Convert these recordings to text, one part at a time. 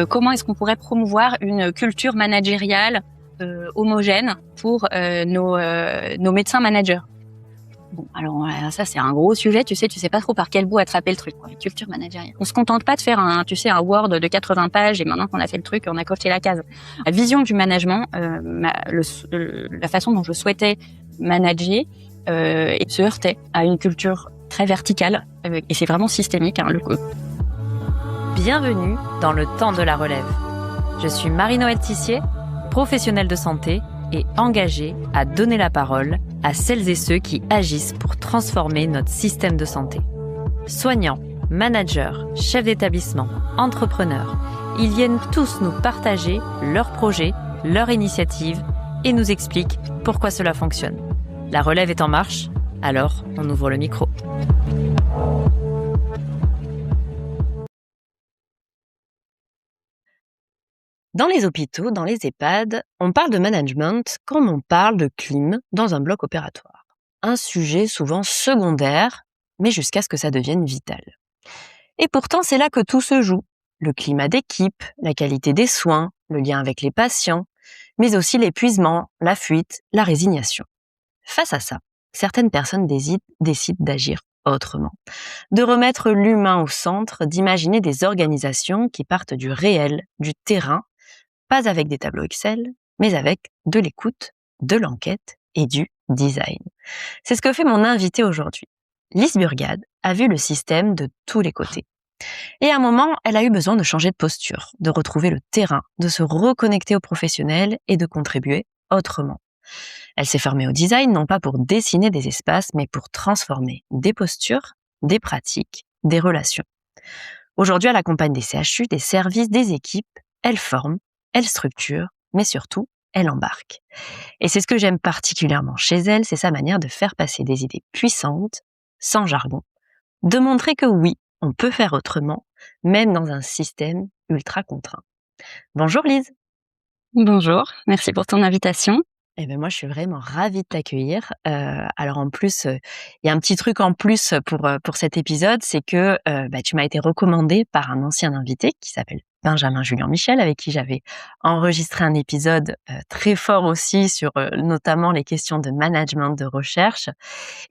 comment est-ce qu'on pourrait promouvoir une culture managériale homogène pour nos médecins managers. Bon, alors ça c'est un gros sujet, tu sais pas trop par quel bout attraper le truc, quoi. Culture managériale. On se contente pas de faire un Word de 80 pages et maintenant qu'on a fait le truc, on a coché la case. La vision du management, la façon dont je souhaitais manager, se heurtait à une culture très verticale et c'est vraiment systémique. Bienvenue dans le temps de la relève. Je suis Marie-Noëlle Tissier, professionnelle de santé et engagée à donner la parole à celles et ceux qui agissent pour transformer notre système de santé. Soignants, managers, chefs d'établissement, entrepreneurs, ils viennent tous nous partager leurs projets, leurs initiatives et nous expliquent pourquoi cela fonctionne. La relève est en marche, alors on ouvre le micro. Dans les hôpitaux, dans les EHPAD, on parle de management comme on parle de clim dans un bloc opératoire. Un sujet souvent secondaire, mais jusqu'à ce que ça devienne vital. Et pourtant, c'est là que tout se joue. Le climat d'équipe, la qualité des soins, le lien avec les patients, mais aussi l'épuisement, la fuite, la résignation. Face à ça, certaines personnes décident d'agir autrement, de remettre l'humain au centre, d'imaginer des organisations qui partent du réel, du terrain, pas avec des tableaux Excel, mais avec de l'écoute, de l'enquête et du design. C'est ce que fait mon invité aujourd'hui. Lise Burgade a vu le système de tous les côtés. Et à un moment, elle a eu besoin de changer de posture, de retrouver le terrain, de se reconnecter aux professionnels et de contribuer autrement. Elle s'est formée au design, non pas pour dessiner des espaces, mais pour transformer des postures, des pratiques, des relations. Aujourd'hui, elle accompagne des CHU, des services, des équipes, elle forme, elle structure, mais surtout, elle embarque. Et c'est ce que j'aime particulièrement chez elle, c'est sa manière de faire passer des idées puissantes, sans jargon, de montrer que oui, on peut faire autrement, même dans un système ultra contraint. Bonjour Lise. Bonjour, merci pour ton invitation. Eh ben moi, je suis vraiment ravie de t'accueillir. Alors en plus, il y a un petit truc en plus pour cet épisode, c'est que tu m'as été recommandée par un ancien invité qui s'appelle Benjamin Julien Michel, avec qui j'avais enregistré un épisode très fort aussi sur notamment les questions de management, de recherche.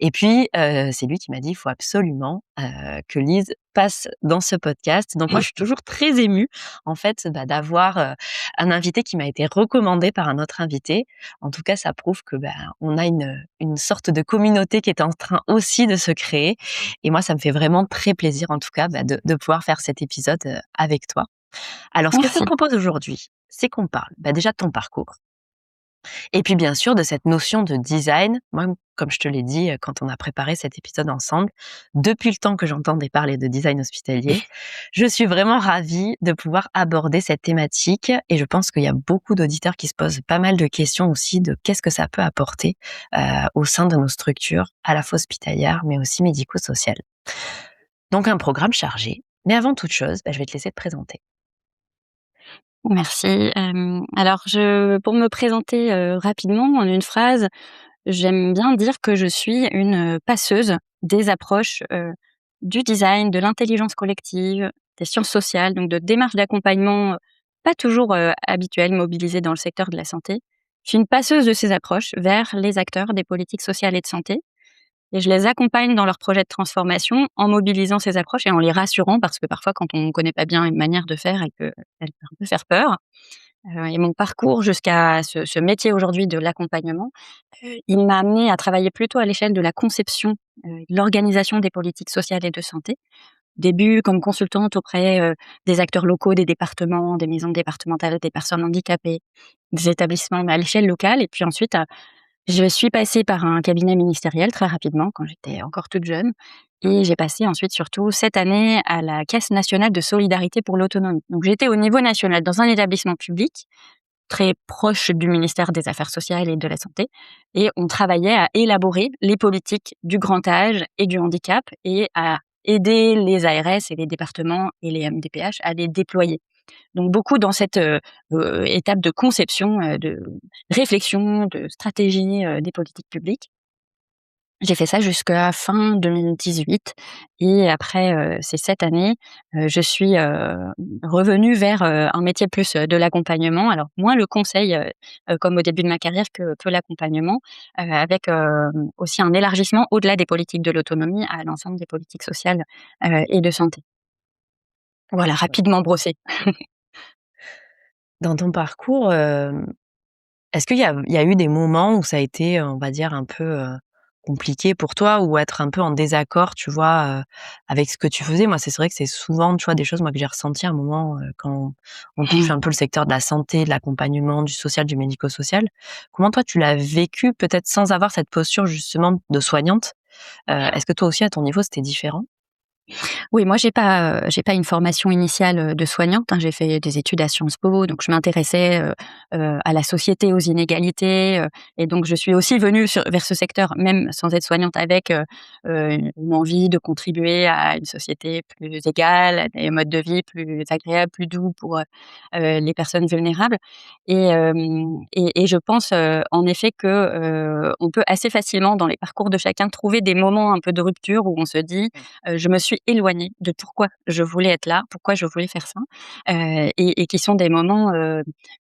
Et puis, c'est lui qui m'a dit, il faut absolument que Lise passe dans ce podcast. Donc moi, je suis toujours très émue, en fait, d'avoir un invité qui m'a été recommandé par un autre invité. En tout cas, ça prouve que on a une sorte de communauté qui est en train aussi de se créer. Et moi, ça me fait vraiment très plaisir, en tout cas, de pouvoir faire cet épisode avec toi. Alors, ce que je te propose aujourd'hui, c'est qu'on parle déjà de ton parcours. Et puis, bien sûr, de cette notion de design. Moi, comme je te l'ai dit quand on a préparé cet épisode ensemble, depuis le temps que j'entendais parler de design hospitalier, je suis vraiment ravie de pouvoir aborder cette thématique et je pense qu'il y a beaucoup d'auditeurs qui se posent pas mal de questions aussi de qu'est-ce que ça peut apporter au sein de nos structures, à la fois hospitalières, mais aussi médico-sociales. Donc, un programme chargé. Mais avant toute chose, je vais te laisser te présenter. Merci. Alors, pour me présenter rapidement en une phrase, j'aime bien dire que je suis une passeuse des approches du design, de l'intelligence collective, des sciences sociales, donc de démarches d'accompagnement pas toujours habituelles, mobilisées dans le secteur de la santé. Je suis une passeuse de ces approches vers les acteurs des politiques sociales et de santé. Et je les accompagne dans leurs projets de transformation en mobilisant ces approches et en les rassurant parce que parfois, quand on ne connaît pas bien une manière de faire et qu'elle peut faire peur. Et mon parcours jusqu'à ce métier aujourd'hui de l'accompagnement, il m'a amenée à travailler plutôt à l'échelle de la conception, de l'organisation des politiques sociales et de santé. Début comme consultante auprès des acteurs locaux, des départements, des maisons départementales, des personnes handicapées, des établissements, mais à l'échelle locale. Et puis ensuite, je suis passée par un cabinet ministériel très rapidement quand j'étais encore toute jeune et j'ai passé ensuite surtout cette année à la Caisse nationale de solidarité pour l'autonomie. Donc j'étais au niveau national dans un établissement public très proche du ministère des Affaires sociales et de la Santé et on travaillait à élaborer les politiques du grand âge et du handicap et à aider les ARS et les départements et les MDPH à les déployer. Donc beaucoup dans cette étape de conception, de réflexion, de stratégie des politiques publiques. J'ai fait ça jusqu'à fin 2018 et après, ces 7 années, je suis, revenue vers, un métier plus, de l'accompagnement. Alors moins le conseil, comme au début de ma carrière que l'accompagnement, avec, aussi un élargissement au-delà des politiques de l'autonomie à l'ensemble des politiques sociales, et de santé. Voilà, rapidement brossé. Dans ton parcours, est-ce qu'il y a eu des moments où ça a été, on va dire, un peu, compliqué pour toi ou être un peu en désaccord, tu vois, avec ce que tu faisais? Moi, c'est vrai que c'est souvent, tu vois, des choses, moi, que j'ai ressenties à un moment, quand on touche Mmh. un peu le secteur de la santé, de l'accompagnement, du social, du médico-social. Comment toi, tu l'as vécu, peut-être sans avoir cette posture, justement, de soignante? Est-ce que toi aussi, à ton niveau, c'était différent? Oui, moi j'ai pas une formation initiale, de soignante, hein. J'ai fait des études à Sciences Po, donc je m'intéressais, à la société, aux inégalités, et donc je suis aussi venue vers ce secteur, même sans être soignante, avec, une envie de contribuer à une société plus égale, à des modes de vie plus agréables, plus doux pour, les personnes vulnérables et je pense, en effet que, on peut assez facilement dans les parcours de chacun trouver des moments un peu de rupture où on se dit: Je me suis éloignée de pourquoi je voulais être là, pourquoi je voulais faire ça, et qui sont des moments,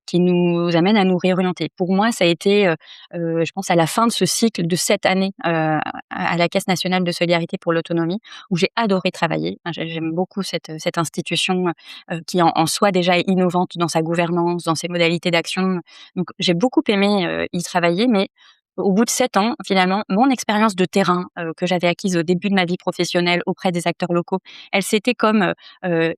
qui nous amènent à nous réorienter. Pour moi, ça a été, je pense à la fin de ce cycle de 7 années, à la Caisse nationale de solidarité pour l'autonomie, où j'ai adoré travailler. Enfin, j'aime beaucoup cette institution, qui en soi déjà est innovante dans sa gouvernance, dans ses modalités d'action. Donc j'ai beaucoup aimé, y travailler, mais au bout de 7 ans, finalement, mon expérience de terrain, que j'avais acquise au début de ma vie professionnelle auprès des acteurs locaux, elle s'était comme,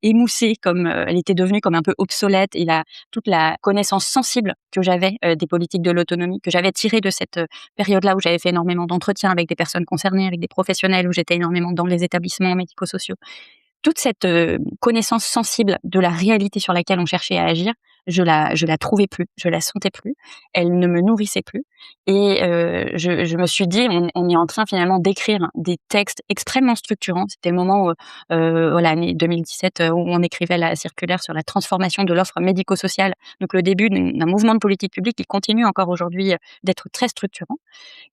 émoussée, comme, elle était devenue comme un peu obsolète et toute la connaissance sensible que j'avais, des politiques de l'autonomie, que j'avais tirée de cette, période-là où j'avais fait énormément d'entretiens avec des personnes concernées, avec des professionnels, où j'étais énormément dans les établissements médico-sociaux. Toute cette, connaissance sensible de la réalité sur laquelle on cherchait à agir, je la trouvais plus, je la sentais plus, elle ne me nourrissait plus et je me suis dit: «On est en train finalement d'écrire des textes extrêmement structurants». C'était le moment où, voilà, l'année 2017, où on écrivait la circulaire sur la transformation de l'offre médico-sociale, donc le début d'un mouvement de politique publique qui continue encore aujourd'hui, d'être très structurant.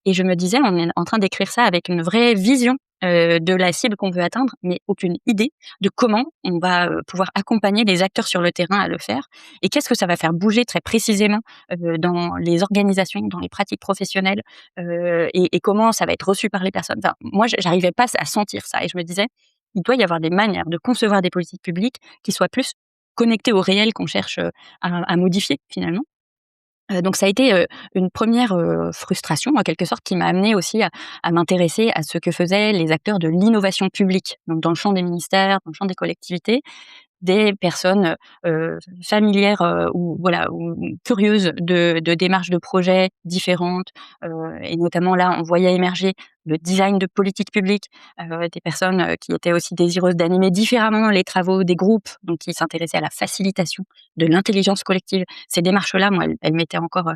Et je me disais: «On est en train d'écrire ça avec une vraie vision, de la cible qu'on veut atteindre, mais aucune idée de comment on va, pouvoir accompagner les acteurs sur le terrain à le faire et qu'est-ce que ça va faire bouger très précisément, dans les organisations, dans les pratiques professionnelles, et comment ça va être reçu par les personnes». Enfin, moi, j'arrivais pas à sentir ça et je me disais: «Il doit y avoir des manières de concevoir des politiques publiques qui soient plus connectées au réel qu'on cherche, à modifier finalement». Donc ça a été, une première frustration en quelque sorte qui m'a amenée aussi à m'intéresser à ce que faisaient les acteurs de l'innovation publique, donc dans le champ des ministères, dans le champ des collectivités, des personnes, familières, ou voilà, ou curieuses de démarches de projets différentes, et notamment là, on voyait émerger le design de politique publique, des personnes, qui étaient aussi désireuses d'animer différemment les travaux des groupes, donc qui s'intéressaient à la facilitation de l'intelligence collective. Ces démarches-là, moi, elles m'étaient encore,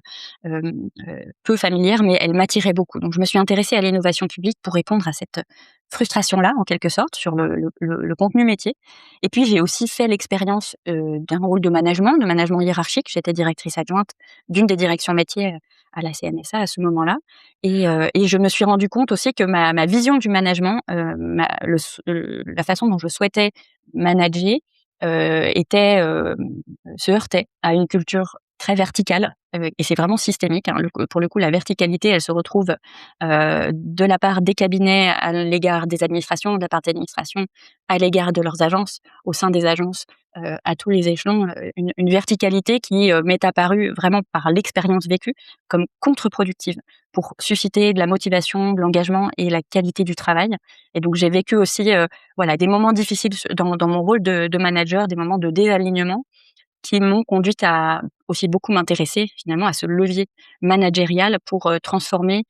peu familières, mais elles m'attiraient beaucoup. Donc je me suis intéressée à l'innovation publique pour répondre à cette frustration-là, en quelque sorte, sur le contenu métier. Et puis j'ai aussi fait l'expérience, d'un rôle de management hiérarchique. J'étais directrice adjointe d'une des directions métiers, à la CNSA à ce moment-là et je me suis rendu compte aussi que ma vision du management, la façon dont je souhaitais manager, était, se heurtait à une culture très verticale, et c'est vraiment systémique, hein. Pour le coup, la verticalité, elle se retrouve, de la part des cabinets à l'égard des administrations, de la part des administrations à l'égard de leurs agences, au sein des agences, à tous les échelons, une verticalité qui, m'est apparue vraiment par l'expérience vécue comme contre-productive pour susciter de la motivation, de l'engagement et la qualité du travail et donc j'ai vécu aussi, voilà, des moments difficiles dans mon rôle de manager, des moments de désalignement qui m'ont conduite à aussi beaucoup m'intéresser finalement à ce levier managérial pour, transformer,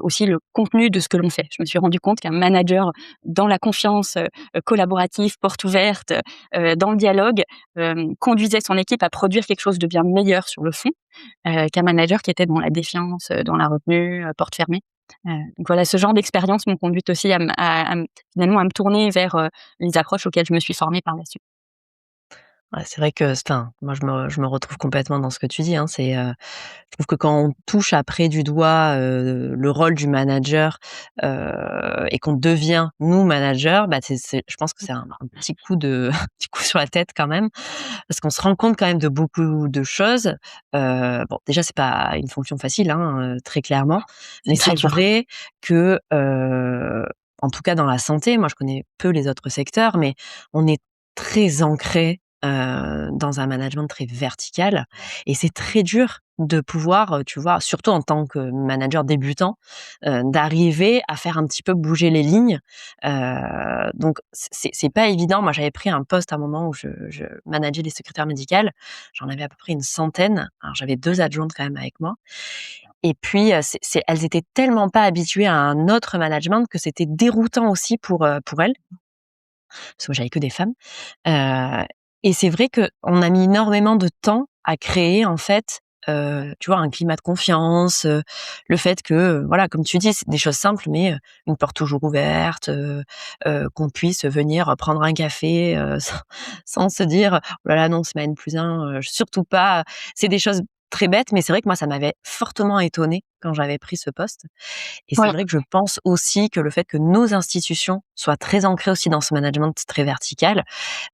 aussi le contenu de ce que l'on fait. Je me suis rendu compte qu'un manager dans la confiance, collaborative, porte ouverte, dans le dialogue, conduisait son équipe à produire quelque chose de bien meilleur sur le fond, qu'un manager qui était dans la défiance, dans la retenue, porte fermée. Donc voilà, ce genre d'expériences m'ont conduite aussi finalement à me tourner vers, les approches auxquelles je me suis formée par la suite. Ouais, c'est vrai que moi je me retrouve complètement dans ce que tu dis, hein. Je trouve que quand on touche après du doigt, le rôle du manager, et qu'on devient nous manager, bah, je pense que c'est un petit coup de un petit coup sur la tête quand même, parce qu'on se rend compte quand même de beaucoup de choses. Bon, déjà c'est pas une fonction facile, hein, très clairement, mais C'est très c'est dur. vrai que, en tout cas dans la santé, moi je connais peu les autres secteurs, mais on est très ancré, dans un management très vertical et c'est très dur de pouvoir, tu vois, surtout en tant que manager débutant, d'arriver à faire un petit peu bouger les lignes. Donc c'est pas évident. Moi, j'avais pris un poste à un moment où je manageais les secrétaires médicales. J'en avais à peu près une centaine. Alors j'avais 2 adjointes quand même avec moi et puis, elles étaient tellement pas habituées à un autre management que c'était déroutant aussi pour elles, parce que j'avais que des femmes. Heu et c'est vrai qu'on a mis énormément de temps à créer en fait, tu vois, un climat de confiance, le fait que, voilà, comme tu dis, c'est des choses simples, mais, une porte toujours ouverte, qu'on puisse venir prendre un café, sans se dire: «Oh là là, non, c'est ma N+1, surtout pas». C'est des choses très bêtes, mais c'est vrai que moi, ça m'avait fortement étonnée quand j'avais pris ce poste et c'est Ouais. vrai que je pense aussi que le fait que nos institutions soient très ancrées aussi dans ce management très vertical,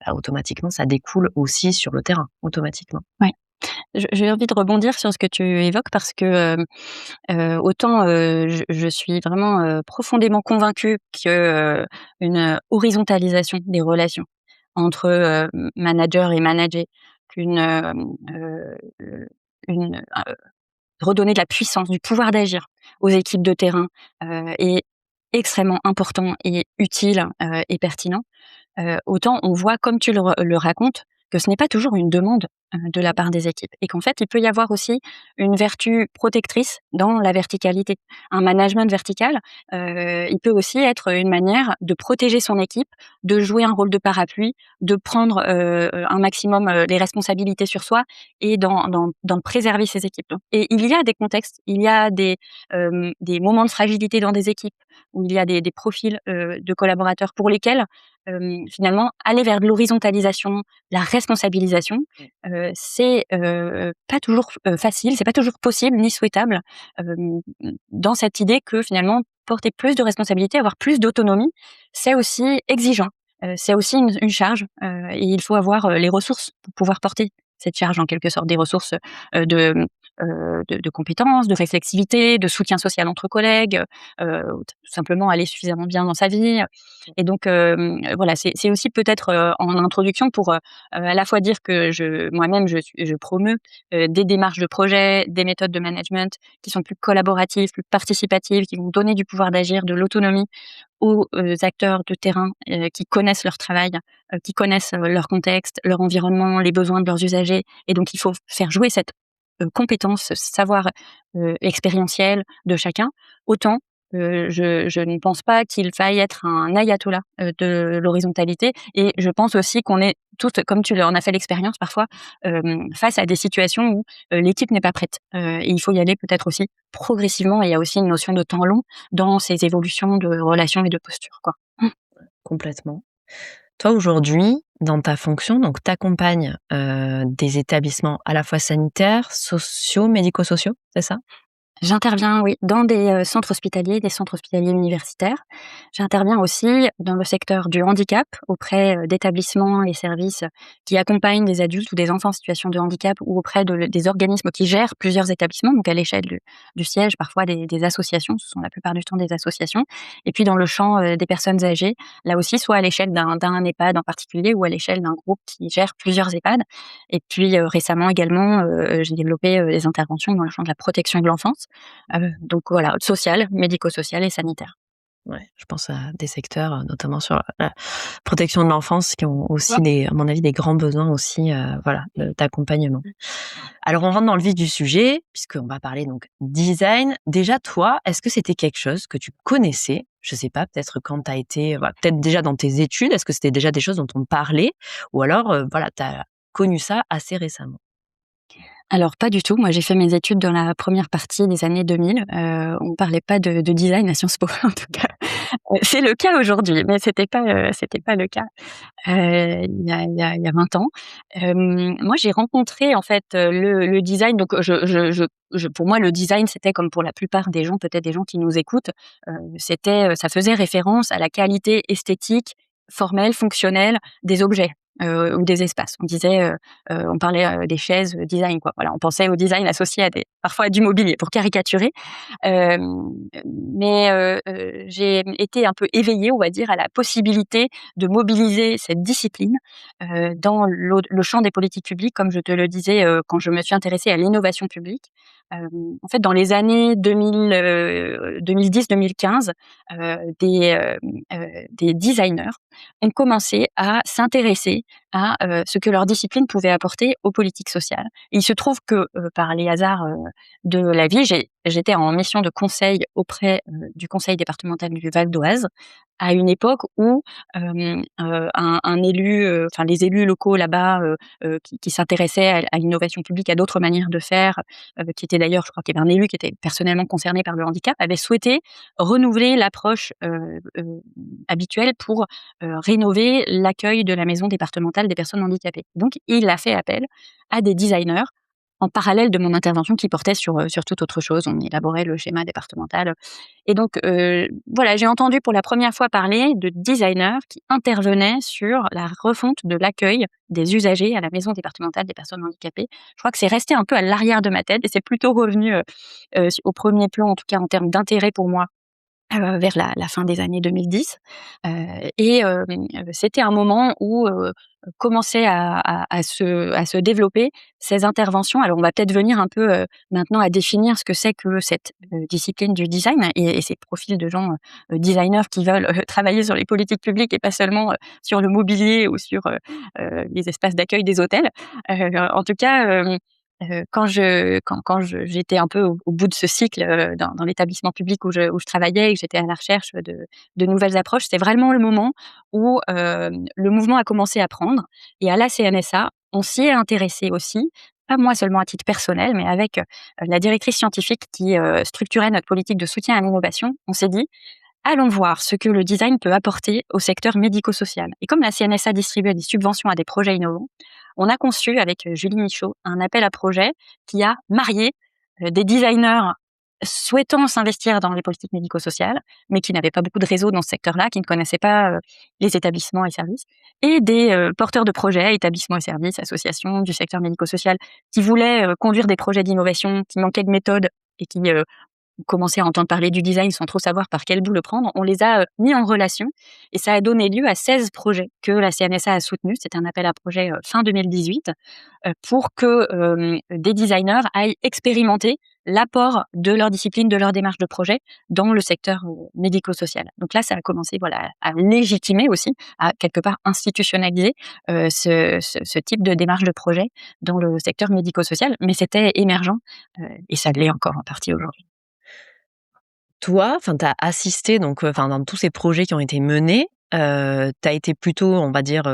bah, automatiquement, ça découle aussi sur le terrain, automatiquement. Ouais. J'ai envie de rebondir sur ce que tu évoques parce que, autant, je suis vraiment, profondément convaincue que, une horizontalisation des relations entre, manager et managé, qu'une, une, redonner de la puissance, du pouvoir d'agir aux équipes de terrain, est extrêmement important et utile, et pertinent. Autant on voit, comme tu le racontes, que ce n'est pas toujours une demande, de la part des équipes et qu'en fait, il peut y avoir aussi une vertu protectrice dans la verticalité. Un management vertical, il peut aussi être une manière de protéger son équipe, de jouer un rôle de parapluie, de prendre, un maximum, les responsabilités sur soi et d'en préserver ses équipes. Donc et il y a des contextes, il y a des moments de fragilité dans des équipes où il y a des profils, de collaborateurs pour lesquels finalement, aller vers de l'horizontalisation, la responsabilisation, c'est, pas toujours facile, c'est pas toujours possible ni souhaitable, hem, dans cette idée que finalement porter plus de responsabilités, avoir plus d'autonomie, c'est aussi exigeant, c'est aussi une charge, et il faut avoir, les ressources pour pouvoir porter cette charge en quelque sorte, des ressources, de, de compétences, de réflexivité, de soutien social entre collègues, ou tout simplement aller suffisamment bien dans sa vie, et donc voilà, c'est aussi peut-être, en introduction pour, à la fois dire que moi-même je promeus, des démarches de projet, des méthodes de management qui sont plus collaboratives, plus participatives, qui vont donner du pouvoir d'agir, de l'autonomie aux, acteurs de terrain, qui connaissent leur travail, qui connaissent, leur contexte, leur environnement, les besoins de leurs usagers et donc il faut faire jouer cette, compétence, ce savoir, expérientiel de chacun. Autant, je ne pense pas qu'il faille être un ayatollah, de l'horizontalité et je pense aussi qu'on est toutes, comme tu en as fait l'expérience parfois, face à des situations où, l'équipe n'est pas prête, et il faut y aller peut-être aussi progressivement et il y a aussi une notion de temps long dans ces évolutions de relations et de posture, quoi. Complètement. Toi, aujourd'hui, dans ta fonction, donc tu accompagnes, des établissements à la fois sanitaires, sociaux, médico-sociaux, c'est ça? J'interviens, oui, dans des, centres hospitaliers, des centres hospitaliers universitaires. J'interviens aussi dans le secteur du handicap auprès, d'établissements et services qui accompagnent des adultes ou des enfants en situation de handicap ou auprès des organismes qui gèrent plusieurs établissements, donc à l'échelle du siège, parfois des associations, ce sont la plupart du temps des associations. Et puis dans le champ, des personnes âgées, là aussi, soit à l'échelle d'un EHPAD en particulier ou à l'échelle d'un groupe qui gère plusieurs EHPAD. Et puis, récemment également, j'ai développé, des interventions dans le champ de la protection de l'enfance. Donc voilà, social, médico-social et sanitaire. Ouais, je pense à des secteurs, notamment sur la protection de l'enfance qui ont Ouais. aussi à mon avis, des grands besoins aussi, voilà, d'accompagnement. Alors on rentre dans le vif du sujet, puisqu'on va parler donc design. Déjà toi, est-ce que c'était quelque chose que tu connaissais? Je sais pas, peut-être quand tu as été, voilà, peut-être déjà dans tes études, est-ce que c'était déjà des choses dont on parlait? Ou alors, voilà, tu as connu ça assez récemment? Alors pas du tout, moi j'ai fait mes études dans la première partie des années 2000, on parlait pas de design à Sciences Po en tout cas. C'est le cas aujourd'hui, mais c'était pas le cas, il y a 20 ans. Moi, j'ai rencontré en fait, le design donc pour moi, le design, c'était comme pour la plupart des gens, peut-être des gens qui nous écoutent, ça faisait référence à la qualité esthétique, formelle, fonctionnelle des objets, ou des espaces. On parlait, des chaises, design quoi. Voilà, on pensait au design associé parfois à du mobilier pour caricaturer. Hem, mais j'ai été un peu éveillée, on va dire, à la possibilité de mobiliser cette discipline, dans le champ des politiques publiques, comme je te le disais, quand je me suis intéressée à l'innovation publique. En fait, dans les années 2010-2015, des designers ont commencé à s'intéresser à, ce que leur discipline pouvait apporter aux politiques sociales. Et il se trouve que, par les hasards, de la vie, j'étais en mission de conseil auprès, du conseil départemental du Val d'Oise, à une époque où, un élu, enfin les élus locaux là-bas, qui s'intéressaient à l'innovation publique, à d'autres manières de faire, qui était d'ailleurs, je crois qu'il y avait un élu qui était personnellement concerné par le handicap, avait souhaité renouveler l'approche, habituelle pour, rénover l'accueil de la maison départementale des personnes handicapées. Donc il a fait appel à des designers en parallèle de mon intervention qui portait sur toute autre chose. On élaborait le schéma départemental et donc voilà, j'ai entendu pour la première fois parler de designers qui intervenaient sur la refonte de l'accueil des usagers à la maison départementale des personnes handicapées. Je crois que c'est resté un peu à l'arrière de ma tête et c'est plutôt revenu, au premier plan, en tout cas en termes d'intérêt pour moi, vers la fin des années 2010, heu c'était un moment où, commençaient à se développer ces interventions. Alors on va peut-être venir un peu, maintenant à définir ce que c'est que cette, discipline du design et ces profils de gens, designers qui veulent, travailler sur les politiques publiques et pas seulement, sur le mobilier ou sur, les espaces d'accueil des hôtels. En tout cas, j'étais un peu au bout de ce cycle, dans l'établissement public où je travaillais et que j'étais à la recherche de nouvelles approches, c'était vraiment le moment où, le mouvement a commencé à prendre et à la CNSA, on s'y est intéressé aussi, pas moi seulement à titre personnel, mais avec, la directrice scientifique qui, structurait notre politique de soutien à l'innovation. On s'est dit: «Allons voir ce que le design peut apporter au secteur médico-social» et comme la CNSA distribuait des subventions à des projets innovants, on a conçu avec, Julie Michaud un appel à projets qui a marié, des designers souhaitant s'investir dans les politiques médico-sociales, mais qui n'avaient pas beaucoup de réseau dans ce secteur-là, qui ne connaissaient pas, les établissements et services et des, porteurs de projets, établissements et services, associations du secteur médico-social qui voulaient, conduire des projets d'innovation, qui manquaient de méthode et qui, commencer à entendre parler du design sans trop savoir par quel bout le prendre, on les a, mis en relation et ça a donné lieu à 16 projets que la CNSA a soutenus. C'était un appel à projets, fin 2018, pour que, des designers aillent expérimenter l'apport de leur discipline, de leur démarche de projet dans le secteur, médico-social. Donc là, ça a commencé, voilà, à légitimer aussi, à quelque part institutionnaliser, ce type de démarche de projet dans le secteur médico-social, mais c'était émergent, et ça l'est encore en partie aujourd'hui. Toi, enfin, tu as assisté donc, enfin, dans tous ces projets qui ont été menés, tu as été plutôt, on va dire,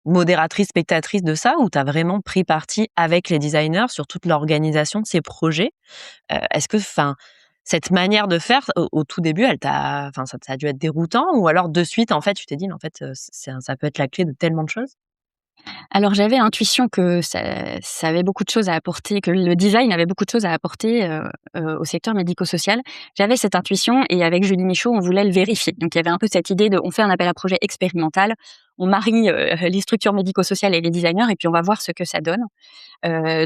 modératrice, spectatrice de ça ou tu as vraiment pris parti avec les designers sur toute l'organisation de ces projets? Est-ce que, enfin, cette manière de faire au tout début, enfin, ça a dû être déroutant ou alors de suite, en fait, tu t'es dit: «Mais en fait, ça peut être la clé de tellement de choses»? Alors j'avais intuition que ça avait beaucoup de choses à apporter, que le design avait beaucoup de choses à apporter, au secteur médico-social. J'avais cette intuition et avec Julie Michaud, on voulait le vérifier. Donc il y avait un peu cette idée de on fait un appel à projet expérimental, on marie, les structures médico-sociales et les designers et puis on va voir ce que ça donne.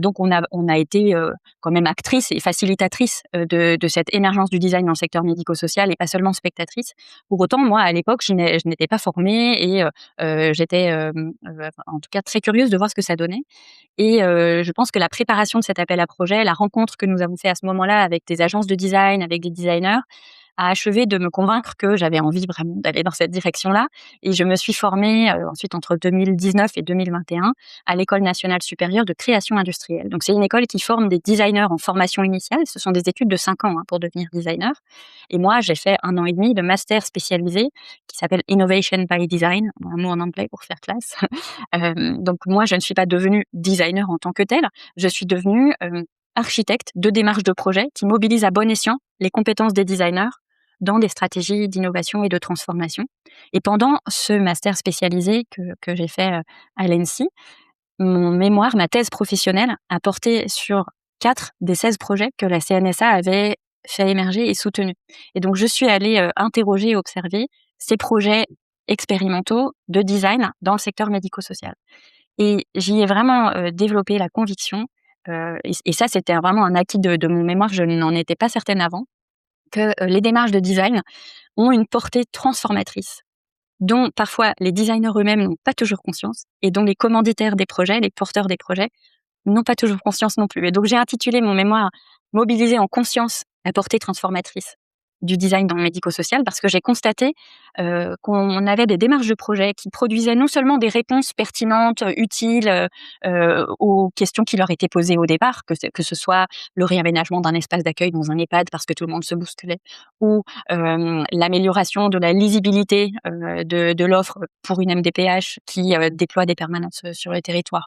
Donc on a été, quand même actrice et facilitatrice, de cette émergence du design dans le secteur médico-social et pas seulement spectatrice. Pour autant, moi, à l'époque, je n'étais pas formée et j'étais, en tout cas très curieuse de voir ce que ça donnait et je pense que la préparation de cet appel à projet, la rencontre que nous avons fait à ce moment-là avec des agences de design, avec des designers, a achevé de me convaincre que j'avais envie vraiment d'aller dans cette direction-là et je me suis formée, ensuite entre 2019 et 2021 à l'École nationale supérieure de création industrielle. Donc c'est une école qui forme des designers en formation initiale. Ce sont des études de 5 ans, hein, pour devenir designer et moi, j'ai fait 1 an et demi de master spécialisé qui s'appelle Innovation by Design, un mot en anglais pour faire classe. Donc moi, je ne suis pas devenue designer en tant que telle. Je suis devenue, architecte de démarche de projet qui mobilise à bon escient les compétences des designers dans des stratégies d'innovation et de transformation. Et pendant ce master spécialisé que j'ai fait à l'ENSI, mon mémoire, ma thèse professionnelle a porté sur 4 des 16 projets que la CNSA avait fait émerger et soutenus. Et donc, je suis allée interroger et observer ces projets expérimentaux de design dans le secteur médico-social. Et j'y ai vraiment développé la conviction, et ça, c'était vraiment un acquis de mon mémoire, je n'en étais pas certaine avant, que les démarches de design ont une portée transformatrice dont parfois les designers eux-mêmes n'ont pas toujours conscience et dont les commanditaires des projets, les porteurs des projets, n'ont pas toujours conscience non plus. Et donc j'ai intitulé mon mémoire «Mobiliser en conscience la portée transformatrice du design dans le médico-social» parce que j'ai constaté qu'on avait des démarches de projets qui produisaient non seulement des réponses pertinentes, utiles aux questions qui leur étaient posées au départ, que ce soit le réaménagement d'un espace d'accueil dans un EHPAD parce que tout le monde se bousculait, ou l'amélioration de la lisibilité de l'offre pour une MDPH qui déploie des permanences sur le territoire,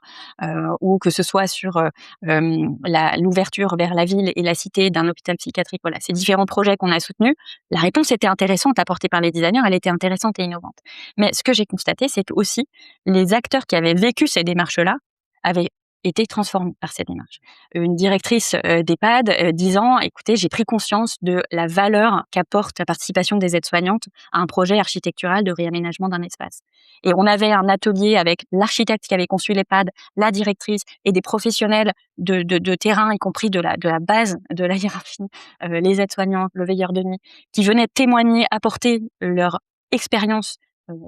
ou que ce soit sur l'ouverture vers la ville et la cité d'un hôpital psychiatrique. Voilà, ces différents projets qu'on a soutenus, la réponse était intéressante apportée par les designers, elle était intéressante et innovante. Mais ce que j'ai constaté, c'est que aussi les acteurs qui avaient vécu ces démarches-là avaient été transformés par ces démarches. Une directrice d'EHPAD disant, écoutez, j'ai pris conscience de la valeur qu'apporte la participation des aides-soignantes à un projet architectural de réaménagement d'un espace. Et on avait un atelier avec l'architecte qui avait conçu l'EHPAD, la directrice et des professionnels de terrain, y compris de la base de la hiérarchie, les aides-soignantes, le veilleur de nuit, qui venaient témoigner, apporter leur expérience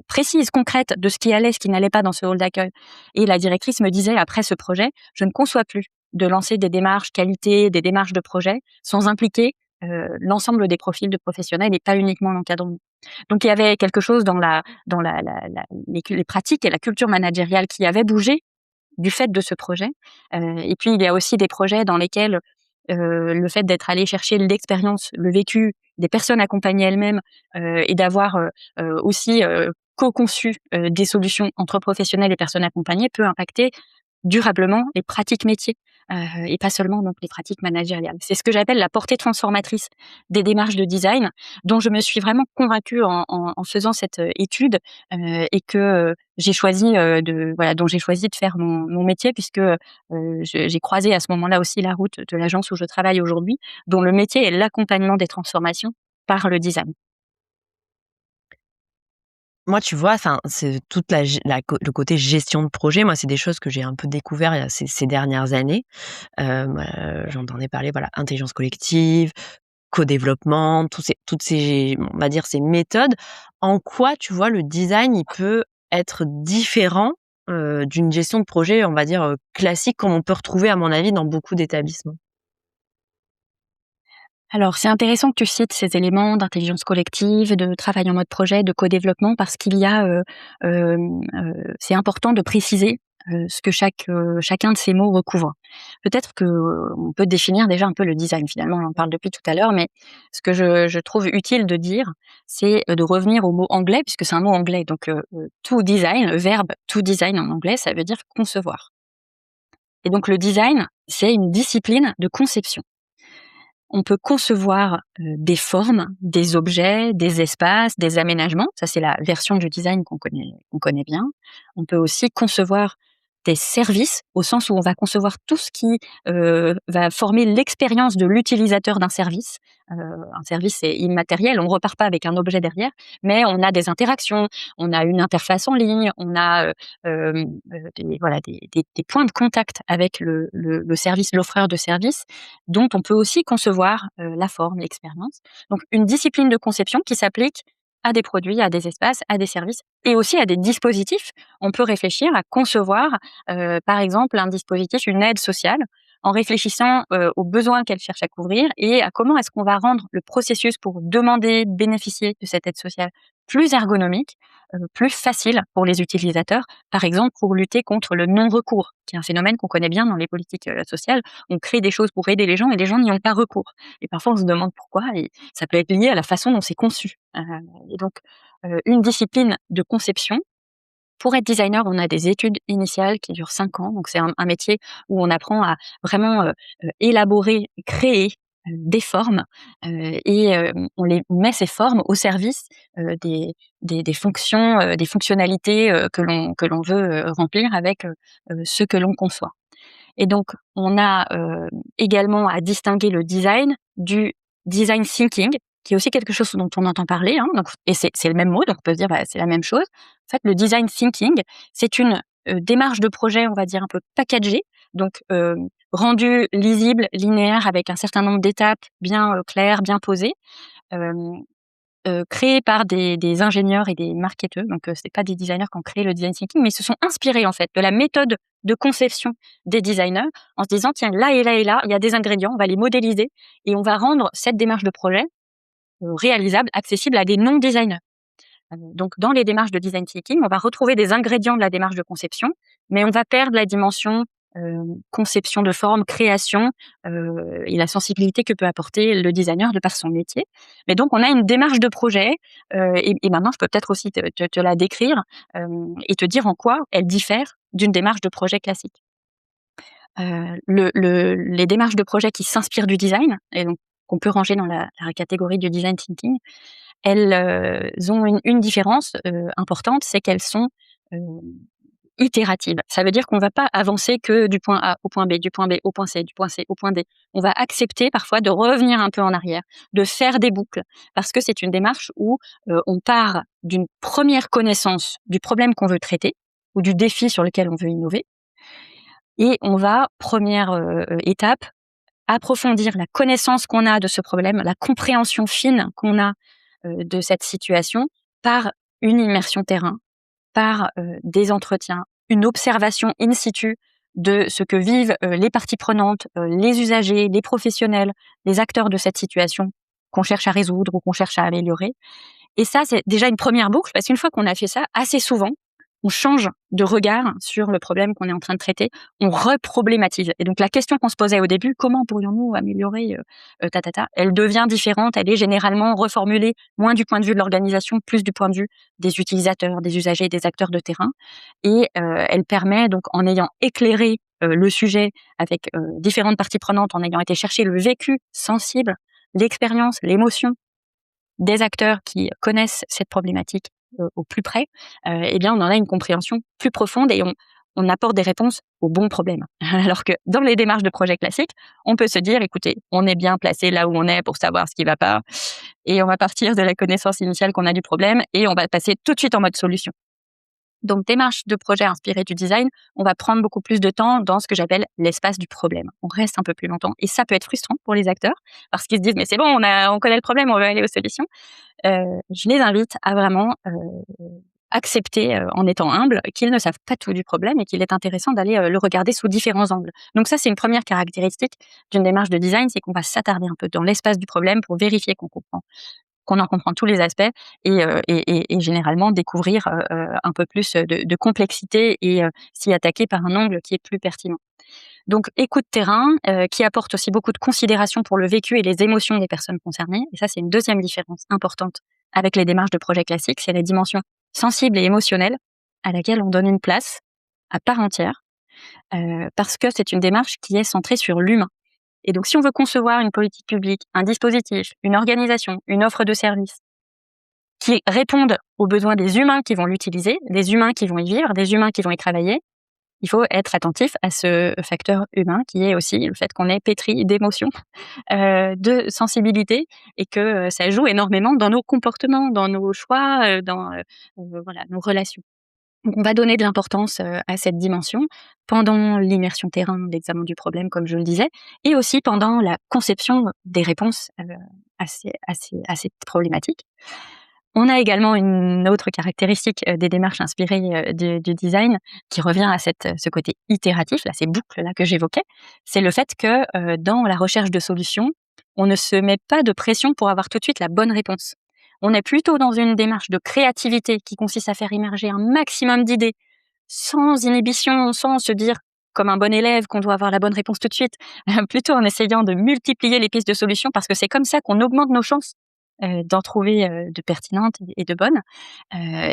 précise, concrète de ce qui allait, ce qui n'allait pas dans ce hall d'accueil. Et la directrice me disait, après ce projet, je ne conçois plus de lancer des démarches qualité, des démarches de projet, sans impliquer l'ensemble des profils de professionnels et pas uniquement l'encadrement. Donc il y avait quelque chose dans les pratiques et la culture managériale qui avait bougé du fait de ce projet. Et puis il y a aussi des projets dans lesquels le fait d'être allé chercher l'expérience, le vécu des personnes accompagnées elles-mêmes et d'avoir aussi co-conçu des solutions entre professionnels et personnes accompagnées peut impacter durablement les pratiques métiers et pas seulement donc les pratiques managériales. C'est ce que j'appelle la portée transformatrice des démarches de design, dont je me suis vraiment convaincue en faisant cette étude et que j'ai choisi dont j'ai choisi de faire mon métier puisque j'ai croisé à ce moment-là aussi la route de l'agence où je travaille aujourd'hui, dont le métier est l'accompagnement des transformations par le design. Moi, tu vois, enfin, c'est toute le côté gestion de projet. Moi, c'est des choses que j'ai un peu découvert il y a ces dernières années. J'entendais parler, voilà, intelligence collective, co-développement, toutes ces, on va dire, ces méthodes. En quoi, tu vois, le design, il peut être différent d'une gestion de projet, on va dire, classique, comme on peut retrouver, à mon avis, dans beaucoup d'établissements? Alors, c'est intéressant que tu cites ces éléments d'intelligence collective, de travail en mode projet, de co-développement, parce qu'il y a, c'est important de préciser ce que chacun de ces mots recouvre. Peut-être que on peut définir déjà un peu le design. Finalement, on en parle depuis tout à l'heure, mais ce que je trouve utile de dire, c'est de revenir au mot anglais, puisque c'est un mot anglais. Donc, to design, le verbe to design en anglais, ça veut dire concevoir. Et donc, le design, c'est une discipline de conception. On peut concevoir des formes, des objets, des espaces, des aménagements. Ça, c'est la version du design qu'on connaît bien. On peut aussi concevoir des services, au sens où on va concevoir tout ce qui va former l'expérience de l'utilisateur d'un service. Un service, c'est immatériel, on repart pas avec un objet derrière, mais on a des interactions, on a une interface en ligne, on a des points de contact avec le service, l'offreur de service, dont on peut aussi concevoir la forme, l'expérience. Donc une discipline de conception qui s'applique à des produits, à des espaces, à des services et aussi à des dispositifs. On peut réfléchir à concevoir, par exemple, un dispositif, une aide sociale, en réfléchissant aux besoins qu'elle cherche à couvrir et à comment est-ce qu'on va rendre le processus pour demander, bénéficier de cette aide sociale plus ergonomique, plus facile pour les utilisateurs, par exemple pour lutter contre le non-recours, qui est un phénomène qu'on connaît bien dans les politiques sociales. On crée des choses pour aider les gens et les gens n'y ont pas recours. Et parfois on se demande pourquoi et ça peut être lié à la façon dont c'est conçu. Et donc une discipline de conception. Pour être designer, on a des études initiales qui durent 5 ans. Donc, c'est un métier où on apprend à vraiment élaborer, créer des formes on les met ces formes au service des fonctions, des fonctionnalités que l'on veut remplir avec ce que l'on conçoit. Et donc, on a également à distinguer le design du design thinking, qui est aussi quelque chose dont on entend parler, hein, donc, et c'est le même mot, donc on peut se dire bah, c'est la même chose. En fait, le design thinking, c'est une démarche de projet, on va dire un peu packagée, donc rendue lisible, linéaire, avec un certain nombre d'étapes bien claires, bien posées. Euh, Créés par des ingénieurs et des marketeurs. Donc, c'est pas des designers qui ont créé le design thinking, mais ils se sont inspirés, en fait, de la méthode de conception des designers en se disant, tiens, là et là et là, il y a des ingrédients, on va les modéliser et on va rendre cette démarche de projet réalisable, accessible à des non-designers. Donc, dans les démarches de design thinking, on va retrouver des ingrédients de la démarche de conception, mais on va perdre la dimension conception de forme, création et la sensibilité que peut apporter le designer de par son métier. Mais donc, on a une démarche de projet et maintenant, je peux peut-être aussi te la décrire et te dire en quoi elle diffère d'une démarche de projet classique. Les démarches de projet qui s'inspirent du design, et donc qu'on peut ranger dans la catégorie du design thinking, elles ont une différence importante, c'est qu'elles sont itératives. Ça veut dire qu'on ne va pas avancer que du point A au point B, du point B au point C, du point C au point D. On va accepter parfois de revenir un peu en arrière, de faire des boucles, parce que c'est une démarche où on part d'une première connaissance du problème qu'on veut traiter ou du défi sur lequel on veut innover, et on va, première étape, approfondir la connaissance qu'on a de ce problème, la compréhension fine qu'on a de cette situation par une immersion terrain, par des entretiens, une observation in situ de ce que vivent les parties prenantes, les usagers, les professionnels, les acteurs de cette situation qu'on cherche à résoudre ou qu'on cherche à améliorer. Et ça, c'est déjà une première boucle, parce qu'une fois qu'on a fait ça, assez souvent, on change de regard sur le problème qu'on est en train de traiter, on reproblématise. Et donc la question qu'on se posait au début, comment pourrions-nous améliorer elle devient différente, elle est généralement reformulée moins du point de vue de l'organisation, plus du point de vue des utilisateurs, des usagers, des acteurs de terrain. Et elle permet donc, en ayant éclairé le sujet avec différentes parties prenantes, en ayant été chercher le vécu sensible, l'expérience, l'émotion des acteurs qui connaissent cette problématique au plus près, eh bien, on en a une compréhension plus profonde et on apporte des réponses aux bons problèmes. Alors que dans les démarches de projet classiques, on peut se dire, écoutez, on est bien placé là où on est pour savoir ce qui va pas et on va partir de la connaissance initiale qu'on a du problème et on va passer tout de suite en mode solution. Donc, démarche de projet inspirée du design, on va prendre beaucoup plus de temps dans ce que j'appelle l'espace du problème. On reste un peu plus longtemps. Et ça peut être frustrant pour les acteurs parce qu'ils se disent, mais c'est bon, on connaît le problème, on veut aller aux solutions. Je les invite à vraiment accepter, en étant humble, qu'ils ne savent pas tout du problème et qu'il est intéressant d'aller le regarder sous différents angles. Donc ça, c'est une première caractéristique d'une démarche de design, c'est qu'on va s'attarder un peu dans l'espace du problème pour vérifier qu'on en comprend tous les aspects et généralement découvrir un peu plus de complexité et s'y attaquer par un angle qui est plus pertinent. Donc, écoute terrain qui apporte aussi beaucoup de considération pour le vécu et les émotions des personnes concernées. Et ça, c'est une deuxième différence importante avec les démarches de projet classiques, c'est la dimension sensible et émotionnelle à laquelle on donne une place à part entière parce que c'est une démarche qui est centrée sur l'humain. Et donc, si on veut concevoir une politique publique, un dispositif, une organisation, une offre de service qui répondent aux besoins des humains qui vont l'utiliser, des humains qui vont y vivre, des humains qui vont y travailler, il faut être attentif à ce facteur humain qui est aussi le fait qu'on est pétri d'émotions, de sensibilité et que ça joue énormément dans nos comportements, dans nos choix, dans voilà, nos relations. Donc, on va donner de l'importance à cette dimension pendant l'immersion terrain, l'examen du problème, comme je le disais, et aussi pendant la conception des réponses à cette problématique. On a également une autre caractéristique des démarches inspirées du design qui revient à ce côté itératif, là, ces boucles-là que j'évoquais. C'est le fait que dans la recherche de solutions, on ne se met pas de pression pour avoir tout de suite la bonne réponse. On est plutôt dans une démarche de créativité qui consiste à faire émerger un maximum d'idées sans inhibition, sans se dire comme un bon élève qu'on doit avoir la bonne réponse tout de suite, plutôt en essayant de multiplier les pistes de solutions parce que c'est comme ça qu'on augmente nos chances d'en trouver de pertinentes et de bonnes.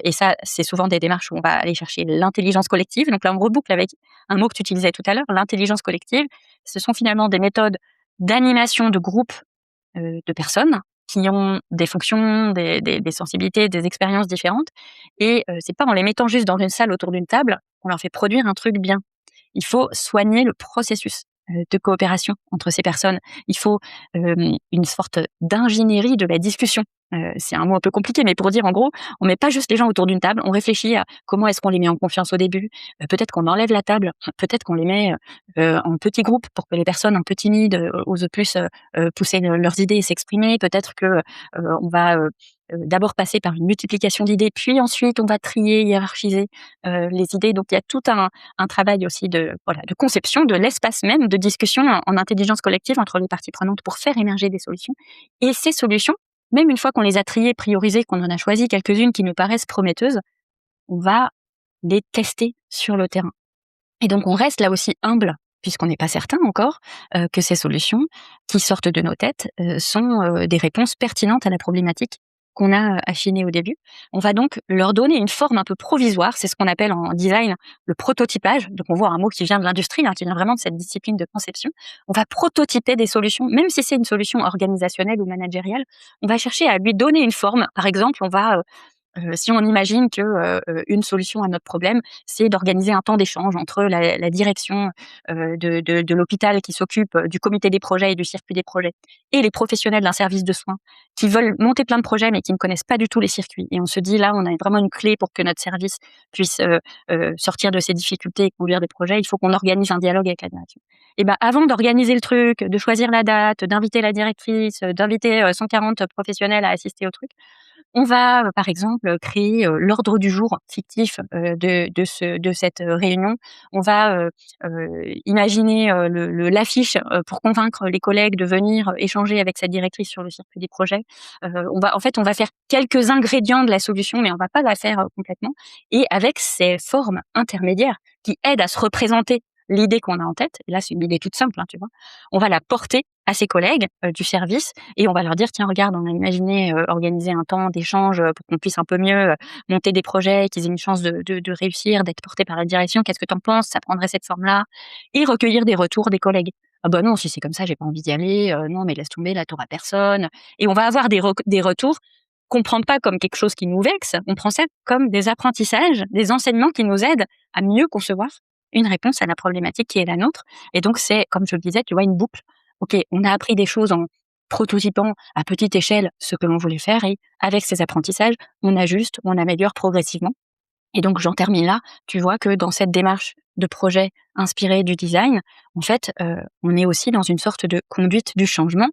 Et ça, c'est souvent des démarches où on va aller chercher l'intelligence collective. Donc là, on reboucle avec un mot que tu utilisais tout à l'heure, l'intelligence collective. Ce sont finalement des méthodes d'animation de groupes de personnes qui ont des fonctions, des sensibilités, des expériences différentes. Et c'est pas en les mettant juste dans une salle autour d'une table qu'on leur fait produire un truc bien. Il faut soigner le processus de coopération entre ces personnes. Il faut une sorte d'ingénierie de la discussion. C'est un mot un peu compliqué, mais pour dire en gros, on met pas juste les gens autour d'une table, on réfléchit à comment est-ce qu'on les met en confiance au début. Peut-être qu'on enlève la table, peut-être qu'on les met en petits groupes pour que les personnes un peu timides osent plus pousser leurs idées et s'exprimer. Peut-être que on va d'abord passer par une multiplication d'idées, puis ensuite on va trier, hiérarchiser les idées. Donc il y a tout un travail aussi de conception de l'espace même de discussion en intelligence collective entre les parties prenantes pour faire émerger des solutions. Et ces solutions, même une fois qu'on les a triées, priorisées, qu'on en a choisi quelques-unes qui nous paraissent prometteuses, on va les tester sur le terrain. Et donc on reste là aussi humble, puisqu'on n'est pas certain encore que ces solutions qui sortent de nos têtes sont des réponses pertinentes à la problématique qu'on a affinée au début. On va donc leur donner une forme un peu provisoire, c'est ce qu'on appelle en design le prototypage. Donc on voit un mot qui vient de l'industrie, qui vient vraiment de cette discipline de conception. On va prototyper des solutions, même si c'est une solution organisationnelle ou managériale, on va chercher à lui donner une forme. Par exemple, on va si on imagine que une solution à notre problème, c'est d'organiser un temps d'échange entre la direction de l'hôpital qui s'occupe du comité des projets et du circuit des projets et les professionnels d'un service de soins qui veulent monter plein de projets mais qui ne connaissent pas du tout les circuits. Et on se dit là, on a vraiment une clé pour que notre service puisse sortir de ses difficultés et conduire des projets. Il faut qu'on organise un dialogue avec la direction. Et ben avant d'organiser le truc, de choisir la date, d'inviter la directrice, d'inviter 140 professionnels à assister au truc, on va, par exemple, créer, l'ordre du jour fictif, de cette réunion. On va, imaginer, l'affiche, pour convaincre les collègues de venir échanger avec cette directrice sur le circuit des projets. On va faire quelques ingrédients de la solution, mais on va pas la faire, complètement. Et avec ces formes intermédiaires qui aident à se représenter l'idée qu'on a en tête, et là, c'est une idée toute simple, tu vois? On va la porter à ses collègues, du service et on va leur dire: «Tiens, regarde, on a imaginé, organiser un temps d'échange, pour qu'on puisse un peu mieux, monter des projets, qu'ils aient une chance de réussir, d'être portés par la direction. Qu'est-ce que tu en penses? Ça prendrait cette forme-là?» Et recueillir des retours des collègues. «Ah bah non, si c'est comme ça, j'ai pas envie d'y aller, non mais laisse tomber, là, tu auras personne». Et on va avoir des retours qu'on prend pas comme quelque chose qui nous vexe, on prend ça comme des apprentissages, des enseignements qui nous aident à mieux concevoir une réponse à la problématique qui est la nôtre. Et donc c'est, comme je le disais, tu vois, une boucle. OK, on a appris des choses en prototypant à petite échelle ce que l'on voulait faire et avec ces apprentissages, on ajuste, on améliore progressivement. Et donc j'en termine là. Tu vois que dans cette démarche de projet inspiré du design, en fait, on est aussi dans une sorte de conduite du changement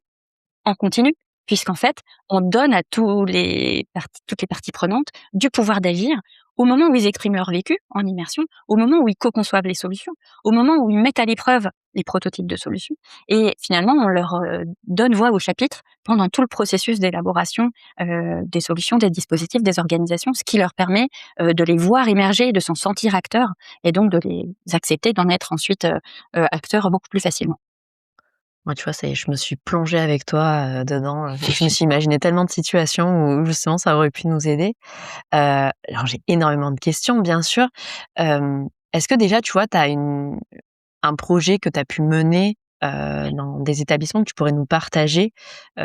en continu, puisqu'en fait, on donne à toutes les parties prenantes du pouvoir d'agir au moment où ils expriment leur vécu en immersion, au moment où ils co-conçoivent les solutions, au moment où ils mettent à l'épreuve les prototypes de solutions. Et finalement, on leur donne voix au chapitre pendant tout le processus d'élaboration des solutions, des dispositifs, des organisations, ce qui leur permet de les voir émerger, de s'en sentir acteurs et donc de les accepter, d'en être ensuite acteurs beaucoup plus facilement. Moi, tu vois, ça y est, je me suis plongée avec toi, dedans, je me suis imaginé tellement de situations où justement ça aurait pu nous aider. Alors j'ai énormément de questions, bien sûr. Est-ce que déjà, tu vois, tu as un projet que tu as pu mener, dans des établissements que tu pourrais nous partager?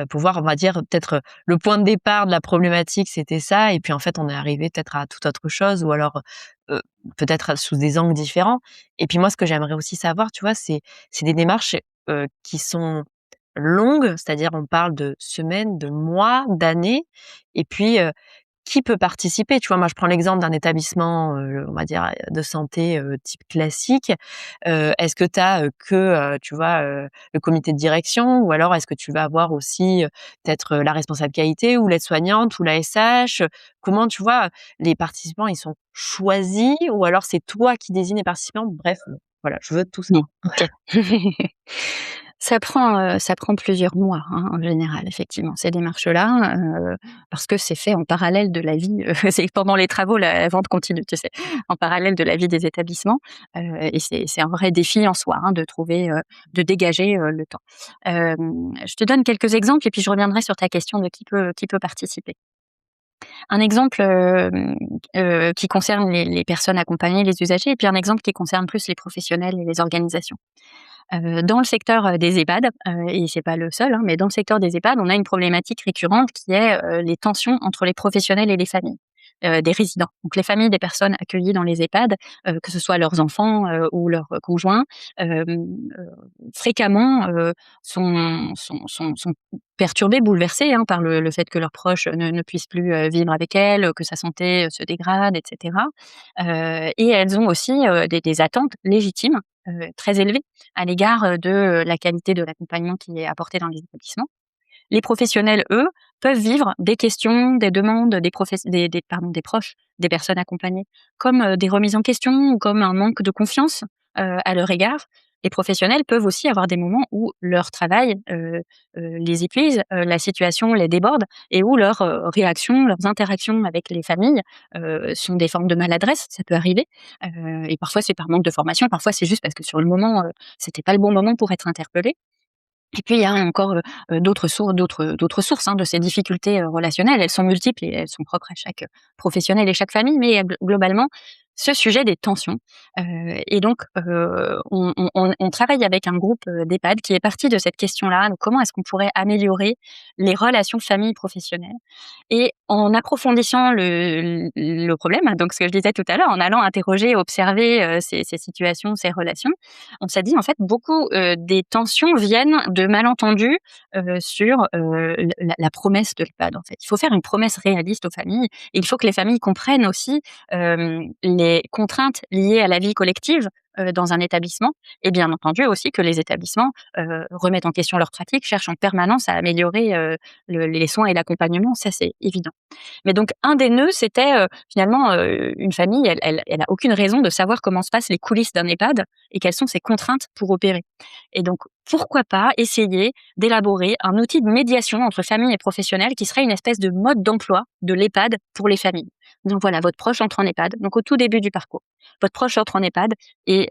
Pour voir, on va dire, peut-être, le point de départ de la problématique, c'était ça et puis en fait, on est arrivé peut-être à toute autre chose ou alors, heu, peut-être sous des angles différents. Et puis moi, ce que j'aimerais aussi savoir, tu vois, c'est des démarches, qui sont longues, c'est-à-dire on parle de semaines, de mois, d'années et puis, qui peut participer? Tu vois, moi, je prends l'exemple d'un établissement, on va dire, de santé, type classique. Est-ce que tu as, tu vois, le comité de direction ou alors est-ce que tu vas avoir aussi, peut-être, la responsable qualité ou l'aide-soignante ou la SH? Comment, tu vois, les participants, ils sont choisis ou alors c'est toi qui désignes les participants? Bref, voilà, je veux tout ça. Mmh, OK. Ça prend plusieurs mois, en général, effectivement, ces démarches-là, parce que c'est fait en parallèle de la vie, c'est pendant les travaux, la vente continue, tu sais? En parallèle de la vie des établissements, et c'est un vrai défi en soi, de trouver, de dégager, le temps. Je te donne quelques exemples et puis je reviendrai sur ta question de qui peut participer. Un exemple, qui concerne les personnes accompagnées, les usagers et puis un exemple qui concerne plus les professionnels et les organisations. Dans le secteur, des EHPAD, et c'est pas le seul, hein, mais dans le secteur des EHPAD, on a une problématique récurrente qui est, les tensions entre les professionnels et les familles, des résidents. Donc les familles des personnes accueillies dans les EHPAD, que ce soit leurs enfants, ou leurs conjoints, hem, fréquemment, sont perturbées, bouleversées, hein, par le fait que leurs proches ne puissent plus, vivre avec elles, que sa santé, se dégrade et cetera. Et elles ont aussi, des attentes légitimes, très élevées à l'égard, de la qualité de l'accompagnement qui est apporté dans les établissements. Les professionnels, eux, peuvent vivre des questions, des demandes des proches des personnes accompagnées, comme, des remises en question ou comme un manque de confiance, à leur égard. Les professionnels peuvent aussi avoir des moments où leur travail, les épuise, la situation les déborde et où leurs, réactions, leurs interactions avec les familles, sont des formes de maladresse, ça peut arriver. Et parfois c'est par manque de formation, parfois c'est juste parce que sur le moment, c'était pas le bon moment pour être interpellé. Et puis il y a encore, d'autres sources, hein, de ces difficultés, relationnelles. Elles sont multiples et elles sont propres à chaque professionnel et chaque famille, mais globalement, ce sujet des tensions. Et donc, on travaille avec un groupe, d'EHPAD qui est parti de cette question-là. Donc comment est-ce qu'on pourrait améliorer les relations famille-professionnelles? Et en approfondissant le problème, hein, donc ce que je disais tout à l'heure, en allant interroger, observer, ces situations, ces relations, on s'est dit en fait beaucoup, des tensions viennent de malentendus, sur, la promesse de l'EHPAD en fait. Il faut faire une promesse réaliste aux familles et il faut que les familles comprennent aussi, les contraintes liées à la vie collective, dans un établissement et bien entendu aussi que les établissements, remettent en question leurs pratiques, cherchent en permanence à améliorer, les soins et l'accompagnement, ça c'est évident. Mais donc un des nœuds, c'était, finalement, une famille, elle a aucune raison de savoir comment se passent les coulisses d'un EHPAD et quelles sont ses contraintes pour opérer. Et donc pourquoi pas essayer d'élaborer un outil de médiation entre famille et professionnels qui serait une espèce de mode d'emploi de l'EHPAD pour les familles. Donc voilà, votre proche entre en EHPAD, donc au tout début du parcours. Votre proche entre en EHPAD et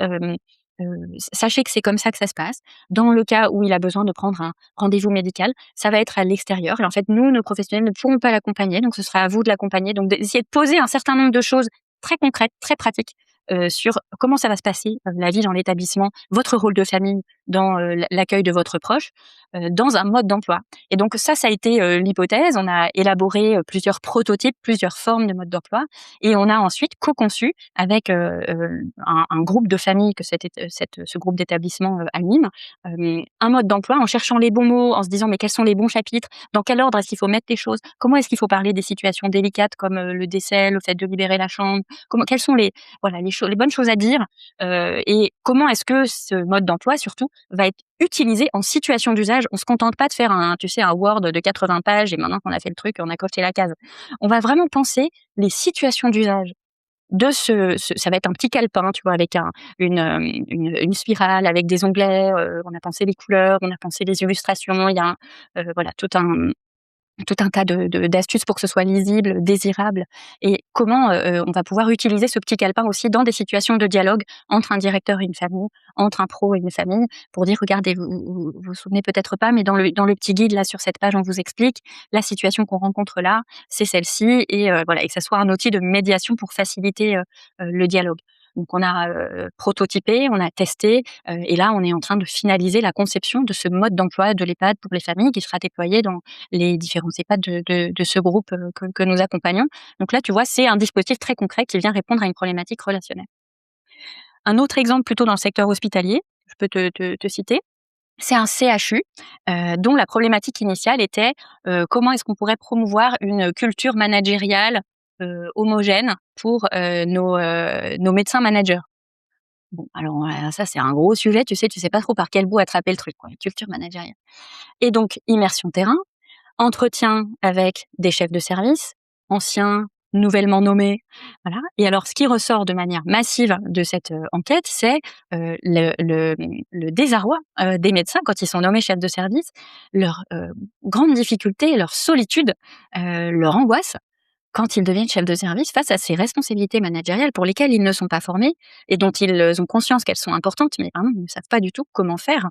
sachez que c'est comme ça que ça se passe. Dans le cas où il a besoin de prendre un rendez-vous médical, ça va être à l'extérieur et en fait, nous, nos professionnels ne pourront pas l'accompagner, donc ce sera à vous de l'accompagner. Donc d'essayer de poser un certain nombre de choses très concrètes, très pratiques, sur comment ça va se passer, la vie dans l'établissement, votre rôle de famille dans, l'accueil de votre proche, dans un mode d'emploi. Et donc ça a été, l'hypothèse. On a élaboré, plusieurs prototypes, plusieurs formes de mode d'emploi et on a ensuite co-conçu avec, un groupe de familles que ce groupe d'établissement, anime, un mode d'emploi en cherchant les bons mots, en se disant: «Mais quels sont les bons chapitres? Dans quel ordre est-ce qu'il faut mettre les choses? Comment est-ce qu'il faut parler des situations délicates comme, le décès, le fait de libérer la chambre? Quelles sont les bonnes choses à dire, et comment est-ce que ce mode d'emploi surtout va être utilisé en situation d'usage. On se contente pas de faire un Word de 80 pages et maintenant qu'on a fait le truc, on a coché la case. On va vraiment penser les situations d'usage de ça va être un petit calepin, tu vois, avec une spirale, avec des onglets, on a pensé les couleurs, on a pensé les illustrations, il y a voilà, tout un tas d'astuces pour que ce soit lisible, désirable et comment, on va pouvoir utiliser ce petit calepin aussi dans des situations de dialogue entre un directeur et une famille, entre un pro et une famille pour dire: «Regardez, vous souvenez peut-être pas, mais dans le petit guide là sur cette page, on vous explique la situation qu'on rencontre là, c'est celle-ci» et voilà et que ça soit un outil de médiation pour faciliter, le dialogue. Donc on a, prototypé, on a testé, et là on est en train de finaliser la conception de ce mode d'emploi de l'EHPAD pour les familles qui sera déployé dans les différents EHPAD de ce groupe, que nous accompagnons. Donc là, tu vois, c'est un dispositif très concret qui vient répondre à une problématique relationnelle. Un autre exemple plutôt dans le secteur hospitalier, je peux te citer, c'est un CHU, dont la problématique initiale était, comment est-ce qu'on pourrait promouvoir une culture managériale, homogène pour, nos médecins managers. Bon, alors, ça, c'est un gros sujet, tu sais pas trop par quel bout attraper le truc, quoi, une culture managériale et donc immersion terrain, entretien avec des chefs de service, anciens, nouvellement nommés, voilà. Et alors, ce qui ressort de manière massive de cette, enquête, c'est, le désarroi, des médecins quand ils sont nommés chefs de service, leur, grande difficulté, leur solitude, leur angoisse quand ils deviennent chefs de service face à ces responsabilités managériales pour lesquelles ils ne sont pas formés et dont ils ont conscience qu'elles sont importantes, mais vraiment ils ne savent pas du tout comment faire.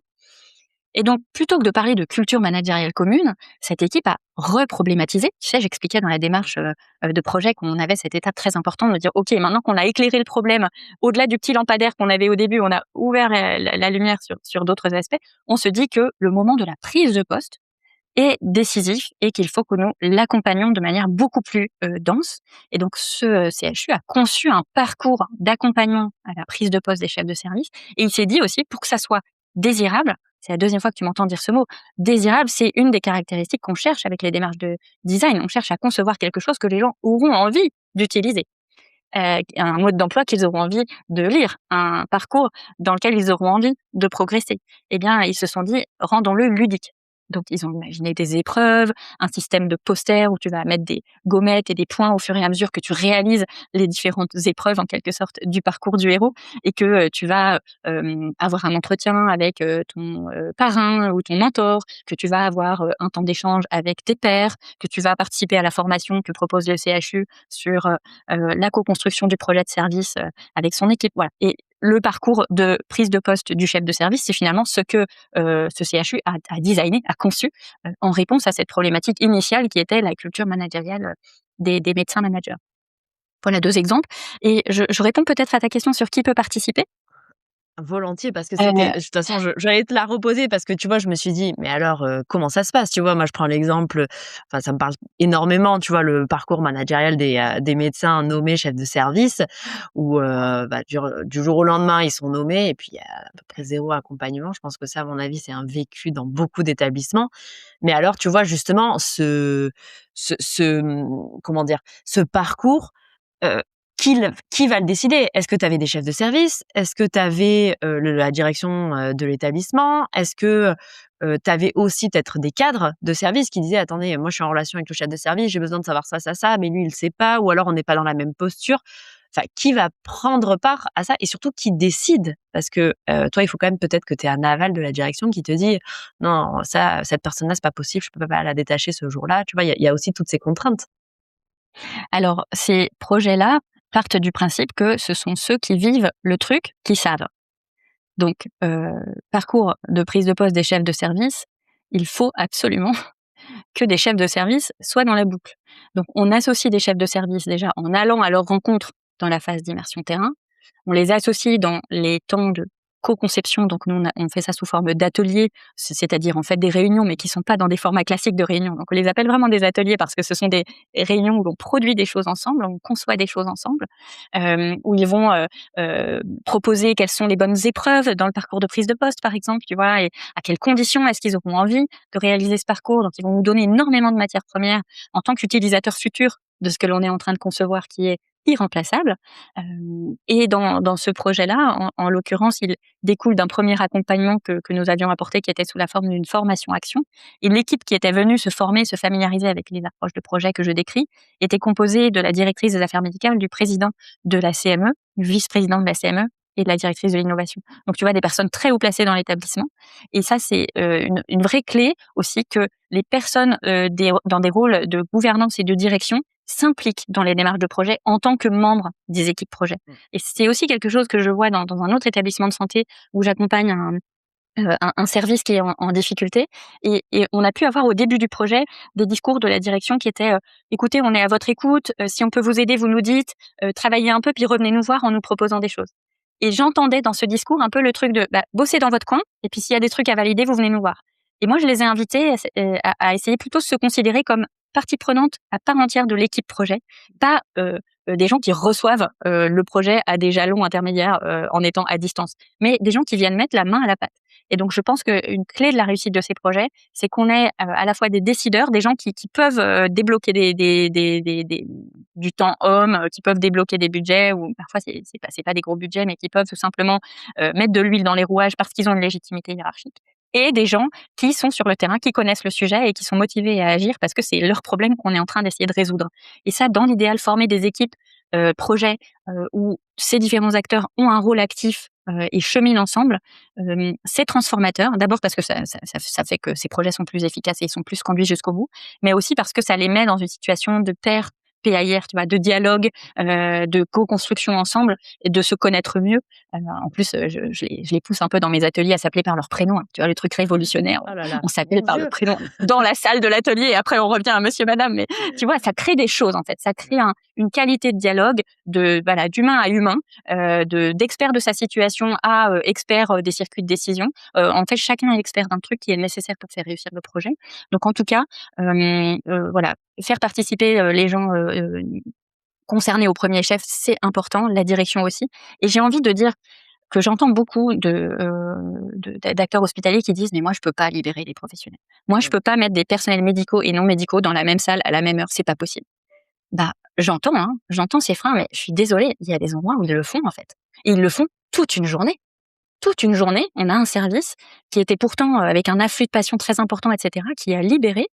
Et donc, plutôt que de parler de culture managériale commune, cette équipe a reproblématisé. Tu sais, j'expliquais dans la démarche de projet qu'on avait cette étape très importante de dire, OK, maintenant qu'on a éclairé le problème, au-delà du petit lampadaire qu'on avait au début, on a ouvert la lumière sur d'autres aspects, on se dit que le moment de la prise de poste est décisif et qu'il faut que nous l'accompagnions de manière beaucoup plus dense. Et donc, ce CHU a conçu un parcours d'accompagnement à la prise de poste des chefs de service. Et il s'est dit aussi, pour que ça soit désirable, c'est la deuxième fois que tu m'entends dire ce mot, désirable, c'est une des caractéristiques qu'on cherche avec les démarches de design. On cherche à concevoir quelque chose que les gens auront envie d'utiliser. Un mode d'emploi qu'ils auront envie de lire, un parcours dans lequel ils auront envie de progresser. Eh bien, ils se sont dit, rendons-le ludique. Donc, ils ont imaginé des épreuves, un système de posters où tu vas mettre des gommettes et des points au fur et à mesure que tu réalises les différentes épreuves, en quelque sorte, du parcours du héros, et que tu vas avoir un entretien avec ton parrain ou ton mentor, que tu vas avoir un temps d'échange avec tes pairs, que tu vas participer à la formation que propose le CHU sur la co-construction du projet de service avec son équipe. Voilà. Et le parcours de prise de poste du chef de service, c'est finalement ce que ce CHU a designé, a conçu en réponse à cette problématique initiale qui était la culture managériale des médecins managers. Voilà 2 exemples. Et je réponds peut-être à ta question sur qui peut participer. Volontiers, parce que Heu, c'était de toute façon, j'allais te la reposer parce que, tu vois, je me suis dit: «Mais alors, comment ça se passe?» Tu vois? Moi, je prends l'exemple, enfin, ça me parle énormément, tu vois, le parcours managérial des médecins nommés chefs de service où, bah, du jour au lendemain, ils sont nommés et puis il y a à peu près 0 accompagnement. Je pense que ça, à mon avis, c'est un vécu dans beaucoup d'établissements. Mais alors, tu vois, justement, comment dire? Ce parcours, Heu, qui va le décider? Est-ce que tu avais des chefs de service? Est-ce que tu avais, la direction, de l'établissement? Est-ce que, tu avais aussi peut-être des cadres de service qui disaient: «Attendez, moi je suis en relation avec le chef de service, j'ai besoin de savoir ça, ça, ça, mais lui il sait pas» ou alors on n'est pas dans la même posture? Enfin, qui va prendre part à ça et surtout qui décide? Parce que, toi, il faut quand même peut-être que tu aies un aval de la direction qui te dit: «Non, ça, cette personne-là, c'est pas possible, je peux pas la détacher ce jour-là». Tu vois? Il y a aussi toutes ces contraintes. alors ces projets-là partent du principe que ce sont ceux qui vivent le truc qui savent. Donc parcours de prise de poste des chefs de service, il faut absolument que des chefs de service soient dans la boucle. Donc on associe des chefs de service déjà en allant à leur rencontre dans la phase d'immersion terrain. On les associe dans les temps de co-conception. Donc nous, on fait ça sous forme d'ateliers, c'est-à-dire en fait des réunions, mais qui sont pas dans des formats classiques de réunions. Donc on les appelle vraiment des ateliers parce que ce sont des réunions où l'on produit des choses ensemble, on conçoit des choses ensemble, où ils vont proposer quelles sont les bonnes épreuves dans le parcours de prise de poste, par exemple, tu vois, et à quelles conditions est-ce qu'ils auront envie de réaliser ce parcours. Donc ils vont nous donner énormément de matières premières en tant qu'utilisateurs futurs de ce que l'on est en train de concevoir, qui est irremplaçable. Et dans ce projet-là, en l'occurrence, il découle d'un premier accompagnement que nous avions apporté, qui était sous la forme d'une formation-action. Et l'équipe qui était venue se former, se familiariser avec les approches de projet que je décris, était composée de la directrice des affaires médicales, du président de la CME, du vice-président de la CME et de la directrice de l'innovation. Donc tu vois, des personnes très haut placées dans l'établissement. Et ça, c'est une vraie clé aussi, que les personnes dans des rôles de gouvernance et de direction s'impliquent dans les démarches de projet en tant que membres des équipes projet. Mmh. Et c'est aussi quelque chose que je vois dans un autre établissement de santé où j'accompagne un service qui est en difficulté. Et on a pu avoir au début du projet des discours de la direction qui étaient écoutez, on est à votre écoute, si on peut vous aider, vous nous dites, travaillez un peu, puis revenez nous voir en nous proposant des choses. Et j'entendais dans ce discours un peu le truc de bossez dans votre coin, et puis s'il y a des trucs à valider, vous venez nous voir. Et moi, je les ai invités à essayer plutôt de se considérer comme partie prenante à part entière de l'équipe projet, pas des gens qui reçoivent le projet à des jalons intermédiaires en étant à distance, mais des gens qui viennent mettre la main à la pâte. Et donc, je pense qu'une clé de la réussite de ces projets, c'est qu'on ait à la fois des décideurs, des gens qui peuvent débloquer du temps homme, qui peuvent débloquer des budgets, ou parfois c'est pas des gros budgets, mais qui peuvent tout simplement mettre de l'huile dans les rouages parce qu'ils ont une légitimité hiérarchique. Et des gens qui sont sur le terrain, qui connaissent le sujet et qui sont motivés à agir parce que c'est leur problème qu'on est en train d'essayer de résoudre. Et ça, dans l'idéal, former des équipes projets où ces différents acteurs ont un rôle actif et cheminent ensemble, c'est transformateur. D'abord parce que ça fait que ces projets sont plus efficaces et ils sont plus conduits jusqu'au bout, mais aussi parce que ça les met dans une situation de pair PAIR, tu vois, de dialogue, de co-construction ensemble et de se connaître mieux. En plus, je les pousse un peu dans mes ateliers à s'appeler par leur prénom, hein. Tu vois, le truc révolutionnaire. Oh là là, On s'appelle mon par le Dieu! prénom dans la salle de l'atelier et après on revient à monsieur, madame. Mais tu vois, ça crée des choses, en fait. Ça crée une qualité de dialogue voilà, d'humain à humain, d'expert de sa situation à expert des circuits de décision. En fait, chacun est expert d'un truc qui est nécessaire pour faire réussir le projet. Donc, en tout cas, voilà, faire participer les gens concernés au premier chef, c'est important, la direction aussi. Et j'ai envie de dire que j'entends beaucoup d'acteurs hospitaliers qui disent mais moi je peux pas libérer les professionnels. Moi je peux pas mettre des personnels médicaux et non médicaux dans la même salle à la même heure, c'est pas possible. Bah j'entends, hein, j'entends ces freins, mais je suis désolée, il y a des endroits où ils le font en fait. Et ils le font toute une journée. Toute une journée, on a un service qui était pourtant avec un afflux de patients très important, etc., qui a libéré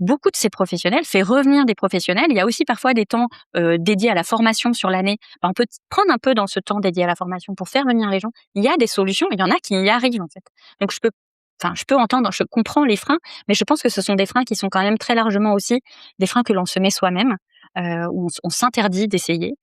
beaucoup de ces professionnels, fait revenir des professionnels. Il y a aussi parfois des temps dédiés à la formation sur l'année. On peut prendre un peu dans ce temps dédié à la formation pour faire venir les gens. Il y a des solutions, il y en a qui y arrivent en fait. Donc je peux entendre, je comprends les freins, mais je pense que ce sont des freins qui sont quand même très largement aussi des freins que l'on se met soi-même, où on s'interdit d'essayer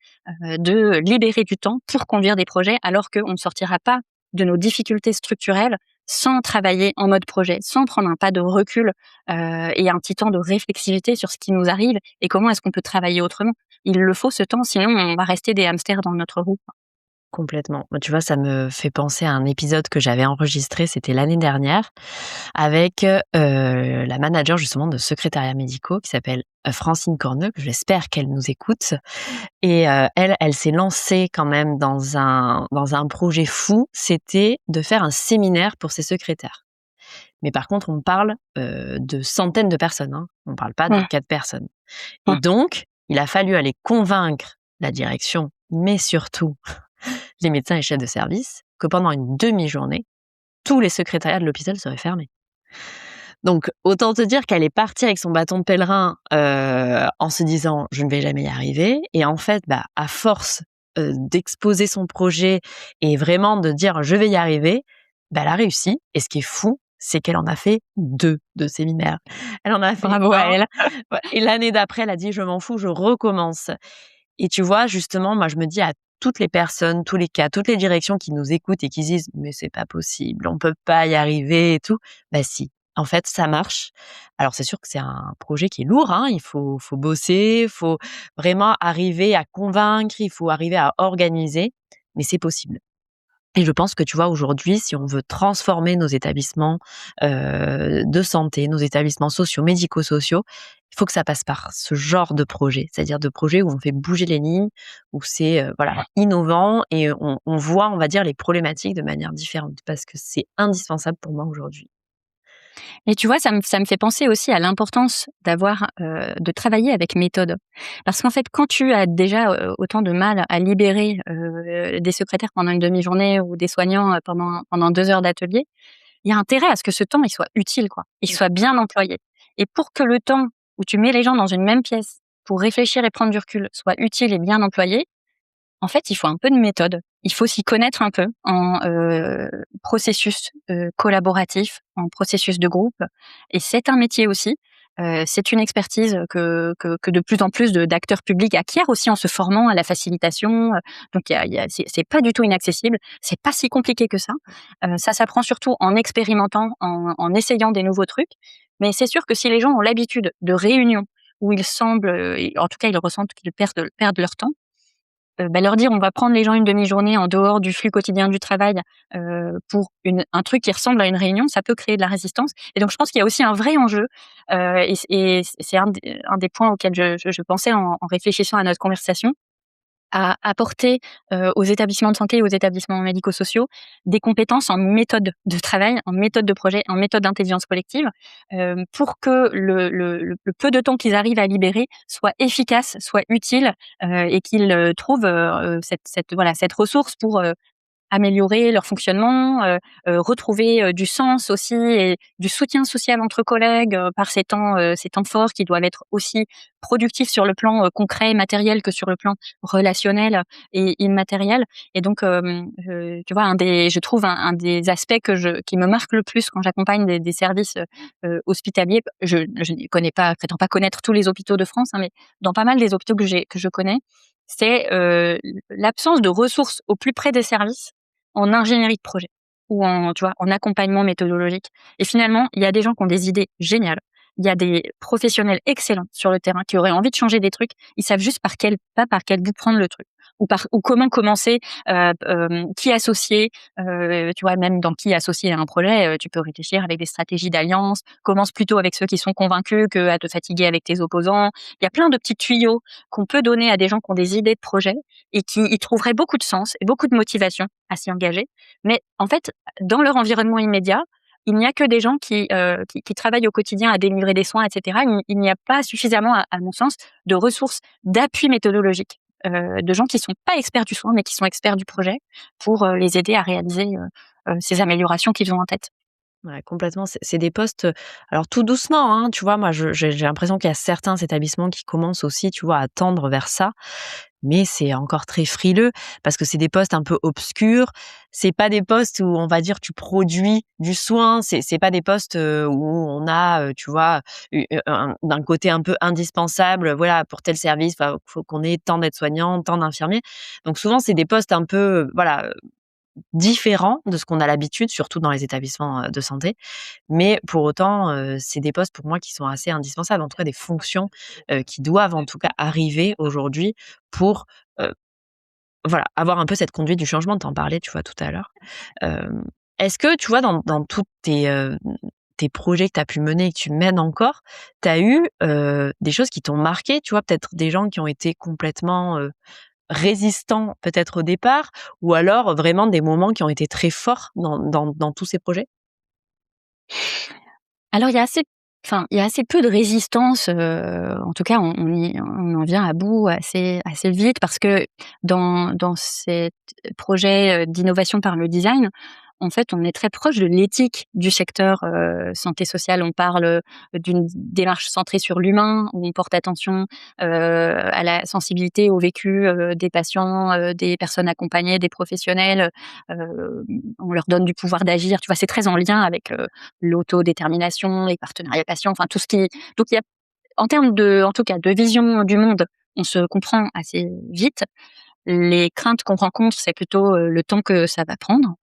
de libérer du temps pour conduire des projets, alors qu'on ne sortira pas de nos difficultés structurelles sans travailler en mode projet, sans prendre un pas de recul et un petit temps de réflexivité sur ce qui nous arrive et comment est-ce qu'on peut travailler autrement. Il le faut ce temps, sinon on va rester des hamsters dans notre roue. Complètement. Moi, tu vois, ça me fait penser à un épisode que j'avais enregistré, c'était l'année dernière, avec la manager justement de secrétariat médicaux qui s'appelle Francine Corneux. J'espère qu'elle nous écoute. Et elle s'est lancée quand même dans un projet fou. C'était de faire un séminaire pour ses secrétaires. Mais par contre, on parle de centaines de personnes. Hein. On ne parle pas de 4 personnes. Et donc, il a fallu aller convaincre la direction, mais surtout les médecins et chefs de service, que pendant une demi-journée, tous les secrétariats de l'hôpital seraient fermés. Donc, autant te dire qu'elle est partie avec son bâton de pèlerin en se disant « je ne vais jamais y arriver ». Et en fait, à force d'exposer son projet et vraiment de dire « je vais y arriver », elle a réussi. Et ce qui est fou, c'est qu'elle en a fait 2 de séminaires. Elle en a fait Bravo à elle. Et l'année d'après, elle a dit « je m'en fous, je recommence ». Et tu vois, justement, moi, je me dis à toutes les personnes, tous les cas, toutes les directions qui nous écoutent et qui se disent mais c'est pas possible, on peut pas y arriver et tout. Si, en fait, ça marche. Alors c'est sûr que c'est un projet qui est lourd, hein, il faut bosser, il faut vraiment arriver à convaincre, il faut arriver à organiser, mais c'est possible. Et je pense que tu vois aujourd'hui, si on veut transformer nos établissements de santé, nos établissements sociaux, médico-sociaux, il faut que ça passe par ce genre de projet, c'est-à-dire de projet où on fait bouger les lignes, où c'est innovant et on voit, on va dire, les problématiques de manière différente, parce que c'est indispensable pour moi aujourd'hui. Et tu vois, ça me fait penser aussi à l'importance de travailler avec méthode. Parce qu'en fait, quand tu as déjà autant de mal à libérer des secrétaires pendant une demi-journée ou des soignants pendant 2 heures d'atelier, il y a intérêt à ce que ce temps il soit utile, quoi. Il soit bien employé. Et pour que le temps où tu mets les gens dans une même pièce pour réfléchir et prendre du recul soit utile et bien employé, en fait, il faut un peu de méthode. Il faut s'y connaître un peu en processus collaboratif, en processus de groupe. Et c'est un métier aussi. C'est une expertise que de plus en plus d'acteurs publics acquièrent aussi en se formant à la facilitation. Donc, c'est pas du tout inaccessible. C'est pas si compliqué que ça. Ça s'apprend surtout en expérimentant, en essayant des nouveaux trucs. Mais c'est sûr que si les gens ont l'habitude de réunions où ils semblent, en tout cas, ils ressentent qu'ils perdent leur temps, leur dire on va prendre les gens une demi-journée en dehors du flux quotidien du travail pour un truc qui ressemble à une réunion, ça peut créer de la résistance. Et donc je pense qu'il y a aussi un vrai enjeu et c'est un des points auxquels je pensais en réfléchissant à notre conversation, à apporter aux établissements de santé et aux établissements médico-sociaux des compétences en méthode de travail, en méthode de projet, en méthode d'intelligence collective, pour que le peu de temps qu'ils arrivent à libérer soit efficace, soit utile et qu'ils trouvent cette ressource pour améliorer leur fonctionnement, retrouver, du sens aussi et du soutien social entre collègues, par ces temps forts qui doivent être aussi productifs sur le plan, concret et matériel que sur le plan relationnel et immatériel. Et donc, tu vois, je trouve un des aspects qui me marque le plus quand j'accompagne des services, hospitaliers. Je ne connais pas, prétends pas connaître tous les hôpitaux de France, hein, mais dans pas mal des hôpitaux que je connais, c'est, l'absence de ressources au plus près des services en ingénierie de projet ou tu vois, en accompagnement méthodologique. Et finalement, il y a des gens qui ont des idées géniales. Il y a des professionnels excellents sur le terrain qui auraient envie de changer des trucs. Ils savent juste pas par quel bout prendre le truc ou comment commencer, qui associer, tu vois, même dans qui associer un projet, tu peux réfléchir avec des stratégies d'alliance. Commence plutôt avec ceux qui sont convaincus que à te fatiguer avec tes opposants. Il y a plein de petits tuyaux qu'on peut donner à des gens qui ont des idées de projet et qui y trouveraient beaucoup de sens et beaucoup de motivation à s'y engager. Mais en fait, dans leur environnement immédiat, il n'y a que des gens qui travaillent au quotidien à délivrer des soins, et cetera. Il n'y a pas suffisamment, à mon sens, de ressources d'appui méthodologique, de gens qui sont pas experts du soin, mais qui sont experts du projet pour, les aider à réaliser, ces améliorations qu'ils ont en tête. Ouais, complètement. C'est des postes, alors tout doucement, hein, tu vois? Moi, j'ai l'impression qu'il y a certains établissements qui commencent aussi, tu vois, à tendre vers ça, mais c'est encore très frileux parce que c'est des postes un peu obscurs. C'est pas des postes où on va dire tu produis du soin. C'est pas des postes, où on a, tu vois, d'un côté un peu indispensable, voilà, pour tel service, faut qu'on ait tant d'aides-soignants, tant d'infirmiers. Donc souvent, c'est des postes un peu, voilà, différents de ce qu'on a l'habitude, surtout dans les établissements, de santé. Mais pour autant, c'est des postes pour moi qui sont assez indispensables, en tout cas des fonctions, qui doivent en tout cas arriver aujourd'hui pour, heu, voilà, avoir un peu cette conduite du changement. Tu en parlais, tu vois, tout à l'heure. Est-ce que, tu vois, dans tous tes projets que tu as pu mener et que tu mènes encore, tu as eu, des choses qui t'ont marqué, tu vois? Peut-être des gens qui ont été complètement, résistants peut-être au départ, ou alors vraiment des moments qui ont été très forts dans tous ces projets? Alors il y a assez peu de résistance, en tout cas on en vient à bout assez vite parce que dans cet projet, d'innovation par le design, en fait, on est très proche de l'éthique du secteur, santé sociale. On parle, d'une démarche centrée sur l'humain, où on porte attention, à la sensibilité au vécu, des patients, des personnes accompagnées, des professionnels, on leur donne du pouvoir d'agir. Tu vois? C'est très en lien avec, l'autodétermination, les partenariats patients, enfin tout ce qui donc il y a en termes en tout cas, de vision du monde, on se comprend assez vite. Les craintes qu'on rencontre, c'est plutôt, le temps que ça va prendre.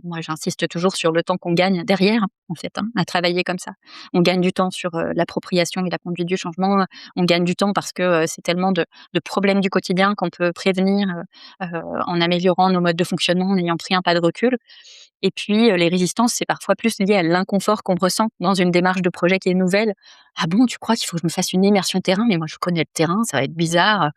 Moi, j'insiste toujours sur le temps qu'on gagne derrière, en fait, hein, à travailler comme ça. On gagne du temps sur, l'appropriation et la conduite du changement. On gagne du temps parce que, c'est tellement de problèmes du quotidien qu'on peut prévenir, en améliorant nos modes de fonctionnement, en ayant pris un pas de recul. Et puis, les résistances, c'est parfois plus lié à l'inconfort qu'on ressent dans une démarche de projet qui est nouvelle. «Ah bon, tu crois qu'il faut que je me fasse une immersion terrain? Mais moi, je connais le terrain, ça va être bizarre».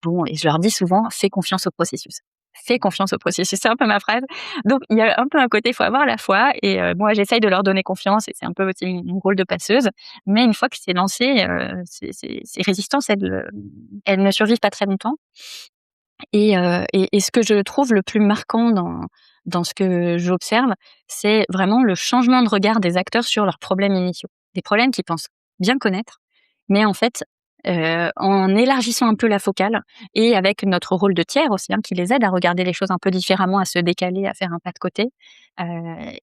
Bon, et je leur dis souvent: «Fais confiance au processus. Fais confiance au processus», c'est un peu ma phrase. Donc il y a un peu un côté, il faut avoir la foi et moi, j'essaye de leur donner confiance et c'est un peu aussi mon rôle de passeuse. Mais une fois que c'est lancé, ces résistances, elles ne survivent pas très longtemps. Et ce que je trouve le plus marquant dans ce que j'observe, c'est vraiment le changement de regard des acteurs sur leurs problèmes initiaux. Des problèmes qu'ils pensent bien connaître, mais en fait, en élargissant un peu la focale et avec notre rôle de tiers aussi, hein, qui les aide à regarder les choses un peu différemment, à se décaler, à faire un pas de côté,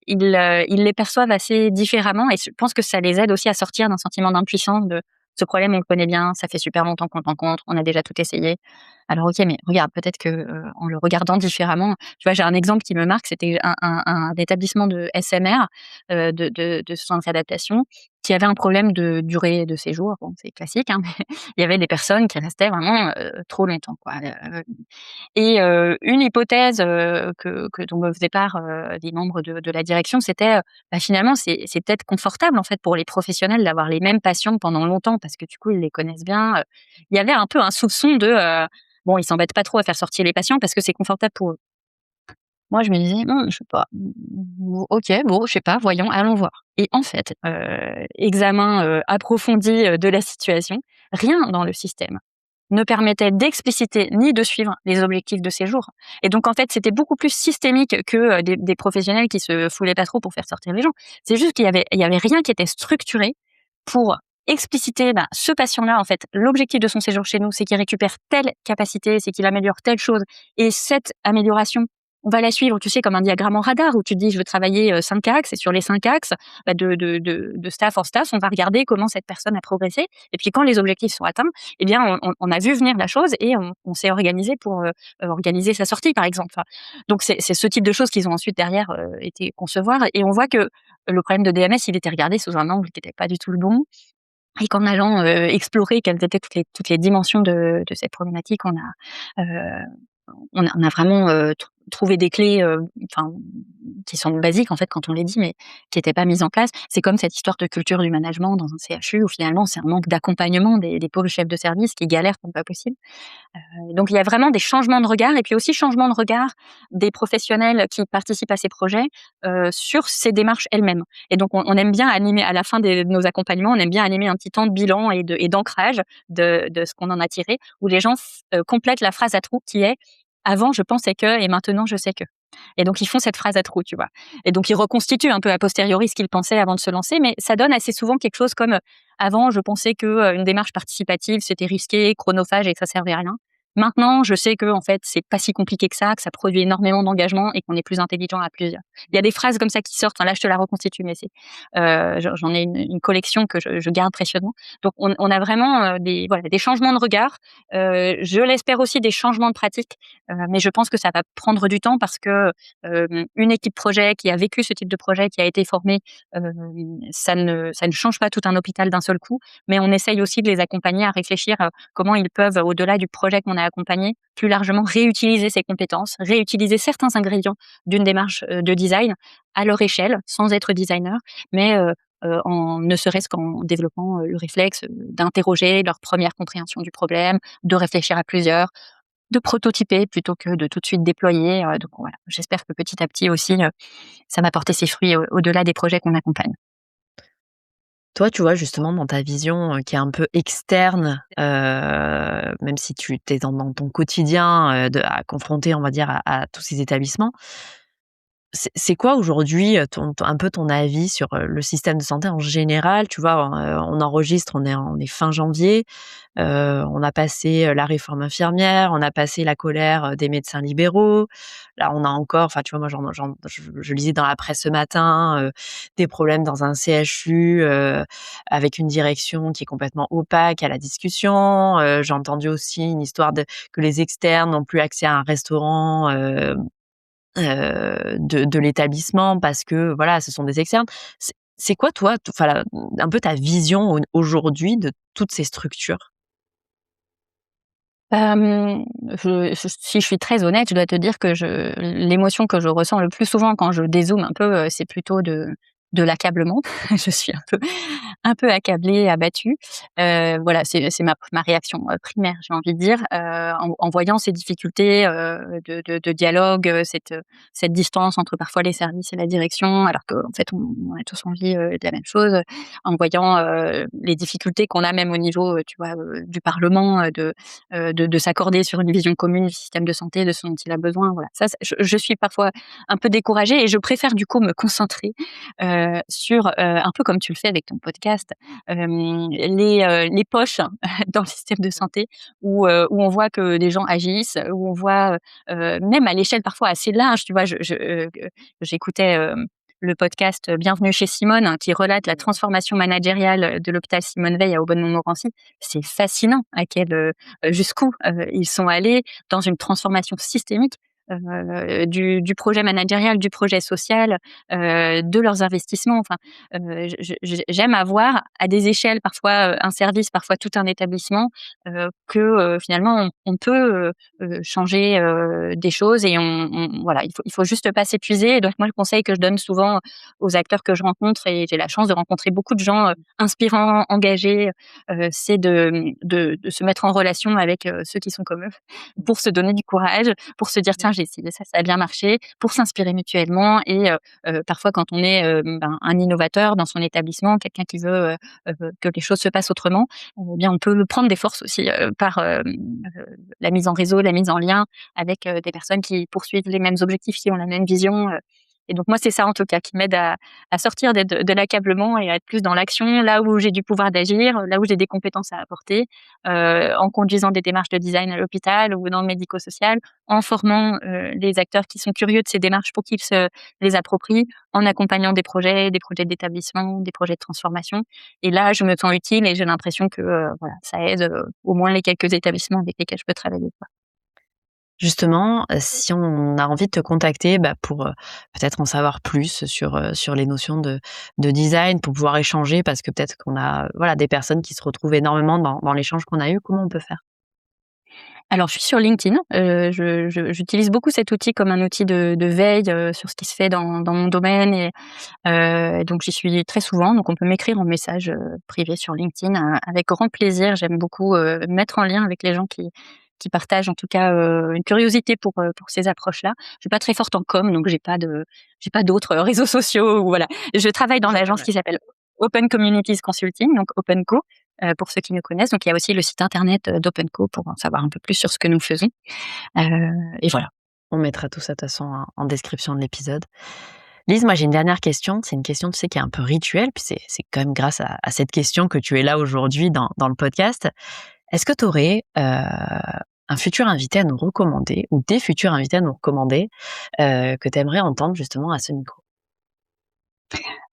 ils les perçoivent assez différemment et je pense que ça les aide aussi à sortir d'un sentiment d'impuissance de: «Ce problème, on le connaît bien, ça fait super longtemps qu'on le rencontre, on a déjà tout essayé». Alors OK, mais regarde, peut-être que, en le regardant différemment, tu vois, j'ai un exemple qui me marque, c'était un établissement de SMR, de soins de réadaptation, qui avait un problème de durée de séjour. Bon, c'est classique, hein, mais il y avait des personnes qui restaient vraiment, trop longtemps, quoi, et une hypothèse, que dont me faisaient part, des membres de la direction, c'était, bah, finalement, c'est peut-être confortable, en fait, pour les professionnels d'avoir les mêmes patients pendant longtemps parce que, du coup, ils les connaissent bien, Il y avait un peu un soupçon de, bon, ils s'embêtent pas trop à faire sortir les patients parce que c'est confortable pour eux. Moi, je me disais: Je sais pas, OK, bon, je sais pas, voyons, allons voir». Et en fait, examen, approfondi, de la situation, rien dans le système ne permettait d'expliciter ni de suivre les objectifs de séjour. Et donc, en fait, c'était beaucoup plus systémique que des professionnels qui se foulaient pas trop pour faire sortir les gens. C'est juste qu'il y avait rien qui était structuré pour expliciter, ce patient-là, en fait, l'objectif de son séjour chez nous, c'est qu'il récupère telle capacité, c'est qu'il améliore telle chose. Et cette amélioration, on va la suivre, tu sais, comme un diagramme en radar où tu te dis, je veux travailler 5 axes, et sur les 5 axes, de staff en staff, on va regarder comment cette personne a progressé. Et puis, quand les objectifs sont atteints, eh bien, on a vu venir la chose et on s'est organisé pour organiser sa sortie, par exemple. Enfin, donc, c'est ce type de choses qu'ils ont ensuite derrière été concevoir. Et on voit que le problème de DMS, il était regardé sous un angle qui n'était pas du tout le bon. Et qu'en allant explorer quelles étaient toutes les dimensions de cette problématique, on a vraiment trouvé des clés, enfin, qui sont basiques en fait quand on les dit, mais qui n'étaient pas mises en place. C'est comme cette histoire de culture du management dans un CHU où finalement c'est un manque d'accompagnement des pauvres chefs de service qui galèrent comme pas possible. Donc il y a vraiment des changements de regard et puis aussi changement de regard des professionnels qui participent à ces projets sur ces démarches elles-mêmes. Et donc on aime bien animer à la fin de nos accompagnements, on aime bien animer un petit temps de bilan et d'ancrage de ce qu'on en a tiré, où les gens complètent la phrase à trous qui est avant je pensais que et maintenant je sais que. Et donc ils font cette phrase à trous, tu vois. Et donc ils reconstituent un peu a posteriori ce qu'ils pensaient avant de se lancer, mais ça donne assez souvent quelque chose comme avant je pensais que une démarche participative c'était risqué, chronophage et que ça servait à rien. Maintenant, je sais que en fait, c'est pas si compliqué que ça produit énormément d'engagement et qu'on est plus intelligent à plusieurs. Il y a des phrases comme ça qui sortent. Enfin, là, je te la reconstitue, mais j'en ai une collection que je garde précieusement. Donc, on a vraiment des changements de regard. Je l'espère aussi des changements de pratique, mais je pense que ça va prendre du temps parce que une équipe projet qui a vécu ce type de projet, qui a été formée, ça ne change pas tout un hôpital d'un seul coup, mais on essaye aussi de les accompagner à réfléchir comment ils peuvent, au-delà du projet qu'on a accompagné, plus largement réutiliser ces compétences, réutiliser certains ingrédients d'une démarche de design à leur échelle, sans être designer, mais ne serait-ce qu'en développant le réflexe d'interroger leur première compréhension du problème, de réfléchir à plusieurs, de prototyper plutôt que de tout de suite déployer. Donc voilà, j'espère que petit à petit aussi, ça va porter ses fruits au-delà des projets qu'on accompagne. Toi, tu vois, justement, dans ta vision, qui est un peu externe, même si tu es dans ton quotidien, à confronter, on va dire, à tous ces établissements. C'est quoi aujourd'hui, un peu ton avis sur, le système de santé en général? Tu vois, on enregistre, on est fin janvier, on a passé, la réforme infirmière, on a passé la colère, des médecins libéraux. Là, on a encore enfin, tu vois, moi, je lisais dans la presse ce matin, des problèmes dans un CHU, avec une direction qui est complètement opaque à la discussion. J'ai entendu aussi une histoire que les externes n'ont plus accès à un restaurant, de l'établissement parce que voilà, ce sont des externes. C'est quoi toi, un peu ta vision aujourd'hui de toutes ces structures? Hem, si je suis très honnête, je dois te dire que l'émotion que je ressens le plus souvent quand je dézoome un peu, c'est plutôt de l'accablement. Je suis un peu accablée, abattue. Voilà, c'est ma réaction, primaire, j'ai envie de dire, en voyant ces difficultés, de dialogue, cette distance entre parfois les services et la direction, alors qu'en fait on a tous envie, de la même chose. En voyant, les difficultés qu'on a même au niveau, tu vois, du parlement, de s'accorder sur une vision commune du système de santé, de ce dont il a besoin. Voilà. Ça, je suis parfois un peu découragée et je préfère du coup me concentrer sur, un peu comme tu le fais avec ton podcast, les poches dans le système de santé où on voit que des gens agissent, où on voit, même à l'échelle parfois assez large, tu vois? J'écoutais, le podcast Bienvenue chez Simone, hein, qui relate la transformation managériale de l'hôpital Simone Veil à Aubonne-Montmorency. C'est fascinant jusqu'où ils sont allés dans une transformation systémique du projet managérial, du projet social, de leurs investissements. Enfin, j'aime avoir à des échelles parfois un service, parfois tout un établissement, que finalement on peut changer des choses et voilà, il faut juste pas s'épuiser. Et donc moi, le conseil que je donne souvent aux acteurs que je rencontre, et j'ai la chance de rencontrer beaucoup de gens inspirants, engagés, c'est de se mettre en relation avec ceux qui sont comme eux pour se donner du courage, pour se dire: «Tiens, j'ai essayé ça a bien marché, pour s'inspirer mutuellement et parfois quand on est un innovateur dans son établissement, quelqu'un qui veut que les choses se passent autrement, eh bien on peut prendre des forces aussi par la mise en réseau, la mise en lien avec des personnes qui poursuivent les mêmes objectifs, qui ont la même vision. Et donc moi, c'est ça en tout cas qui m'aide à sortir de l'accablement et à être plus dans l'action, là où j'ai du pouvoir d'agir, là où j'ai des compétences à apporter, en conduisant des démarches de design à l'hôpital ou dans le médico-social, en formant les acteurs qui sont curieux de ces démarches pour qu'ils se les approprient, en accompagnant des projets d'établissement, des projets de transformation. Et là, je me sens utile et j'ai l'impression que voilà, ça aide au moins les quelques établissements avec lesquels je peux travailler, quoi. Justement, si on a envie de te contacter, pour, peut-être en savoir plus sur les notions de design, pour pouvoir échanger parce que peut-être qu'on a, voilà, des personnes qui se retrouvent énormément dans l'échange qu'on a eu, comment on peut faire? Alors, je suis sur LinkedIn. J'utilise beaucoup cet outil comme un outil de veille sur ce qui se fait dans mon domaine et donc j'y suis très souvent. Donc on peut m'écrire en message privé sur LinkedIn avec grand plaisir. J'aime beaucoup mettre en lien avec les gens qui partagent en tout cas une curiosité pour ces approches-là. Je suis pas très forte en com, donc j'ai pas d'autres réseaux sociaux ou voilà. Je travaille dans l'agence qui s'appelle Open Communities Consulting, donc OpenCo, pour ceux qui nous connaissent. Donc il y a aussi le site internet d'OpenCo pour en savoir un peu plus sur ce que nous faisons. Et voilà. On mettra tout ça de toute façon en description de l'épisode. Lise, moi j'ai une dernière question. C'est une question, tu sais, qui est un peu rituelle, puis c'est quand même grâce à cette question que tu es là aujourd'hui dans le podcast. Est-ce que tu aurais un futur invité à nous recommander ou des futurs invités à nous recommander que tu aimerais entendre justement à ce micro?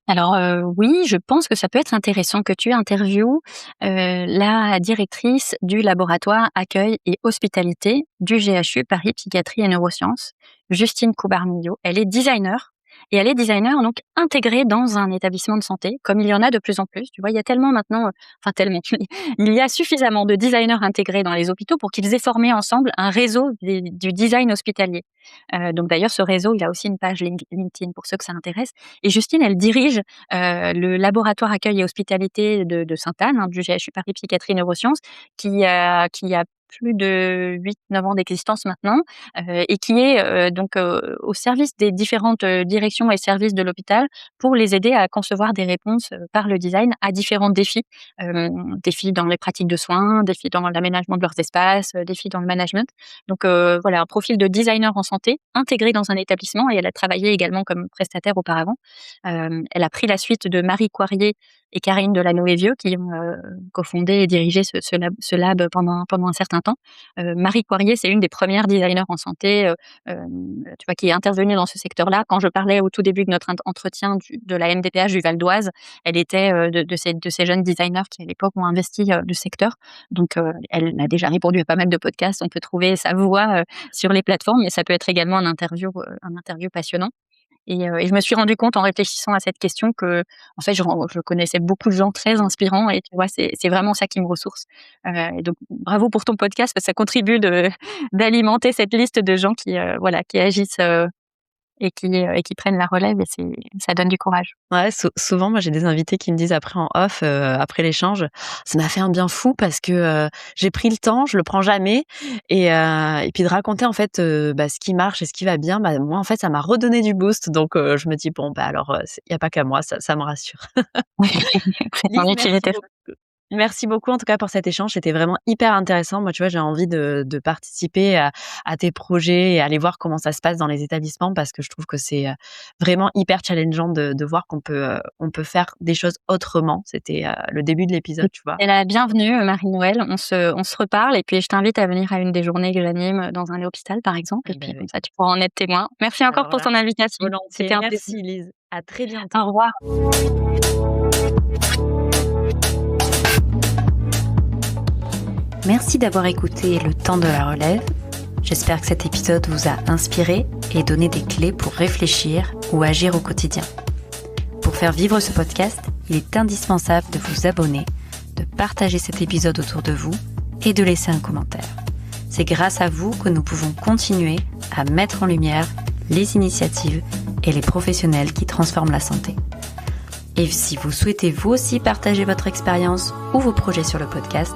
Alors oui, je pense que ça peut être intéressant que tu interviewes la directrice du laboratoire accueil et hospitalité du GHU Paris Psychiatrie et Neurosciences, Justine Coubarmillo. Elle est designer et elle est designer donc intégrée dans un établissement de santé, comme il y en a de plus en plus. Tu vois, il y a tellement maintenant, il y a suffisamment de designers intégrés dans les hôpitaux pour qu'ils aient formé ensemble un réseau du design hospitalier. Donc d'ailleurs, ce réseau, il a aussi une page LinkedIn pour ceux que ça intéresse. Et Justine, elle dirige le laboratoire accueil et hospitalité de Sainte-Anne, du GHU Paris Psychiatrie et Neurosciences, qui a plus de 8-9 ans d'existence maintenant, et qui est donc au service des différentes directions et services de l'hôpital pour les aider à concevoir des réponses par le design à différents défis. Défis dans les pratiques de soins, défis dans l'aménagement de leurs espaces, défis dans le management. Donc voilà, un profil de designer en santé intégré dans un établissement, et elle a travaillé également comme prestataire auparavant. Elle a pris la suite de Marie Coirier et Karine Delanoë-Vieux qui ont cofondé et dirigé ce lab pendant un certain temps. Marie Coirier, c'est une des premières designers en santé, tu vois, qui est intervenue dans ce secteur-là. Quand je parlais au tout début de notre entretien de la MDPH du Val d'Oise, elle était de ces jeunes designers qui à l'époque ont investi le secteur. Donc elle a déjà répondu à pas mal de podcasts. On peut trouver sa voix sur les plateformes, mais ça peut être également un interview passionnant. Et je me suis rendu compte en réfléchissant à cette question que, en fait, je connaissais beaucoup de gens très inspirants et tu vois, c'est vraiment ça qui me ressource. Et donc, bravo pour ton podcast parce que ça contribue d'alimenter cette liste de gens qui, voilà, qui agissent et qui prennent la relève, et ça donne du courage. Ouais, souvent, moi, j'ai des invités qui me disent après en off, après l'échange, ça m'a fait un bien fou parce que j'ai pris le temps, je le prends jamais, et puis de raconter en fait ce qui marche et ce qui va bien. Moi, en fait, ça m'a redonné du boost, donc je me dis bon, alors il y a pas qu'à moi, ça me rassure. C'est ton utilité. Merci beaucoup en tout cas pour cet échange, c'était vraiment hyper intéressant. Moi, tu vois, j'ai envie de participer à tes projets et aller voir comment ça se passe dans les établissements parce que je trouve que c'est vraiment hyper challengeant de voir qu'on peut faire des choses autrement. C'était le début de l'épisode, tu vois. Et la bienvenue, Marie-Noël. On se reparle et puis je t'invite à venir à une des journées que j'anime dans un hôpital, par exemple. Et puis comme ça, tu pourras en être témoin. Merci encore pour ton invitation. C'était un plaisir. Merci Lise. À très bientôt. Au revoir. Merci d'avoir écouté Le Temps de la Relève. J'espère que cet épisode vous a inspiré et donné des clés pour réfléchir ou agir au quotidien. Pour faire vivre ce podcast, il est indispensable de vous abonner, de partager cet épisode autour de vous et de laisser un commentaire. C'est grâce à vous que nous pouvons continuer à mettre en lumière les initiatives et les professionnels qui transforment la santé. Et si vous souhaitez vous aussi partager votre expérience ou vos projets sur le podcast,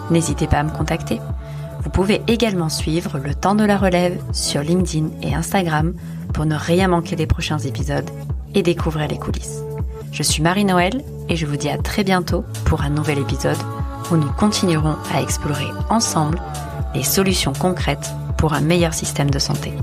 n'hésitez pas à me contacter. Vous pouvez également suivre Le Temps de la Relève sur LinkedIn et Instagram pour ne rien manquer des prochains épisodes et découvrir les coulisses. Je suis Marie-Noël et je vous dis à très bientôt pour un nouvel épisode où nous continuerons à explorer ensemble les solutions concrètes pour un meilleur système de santé.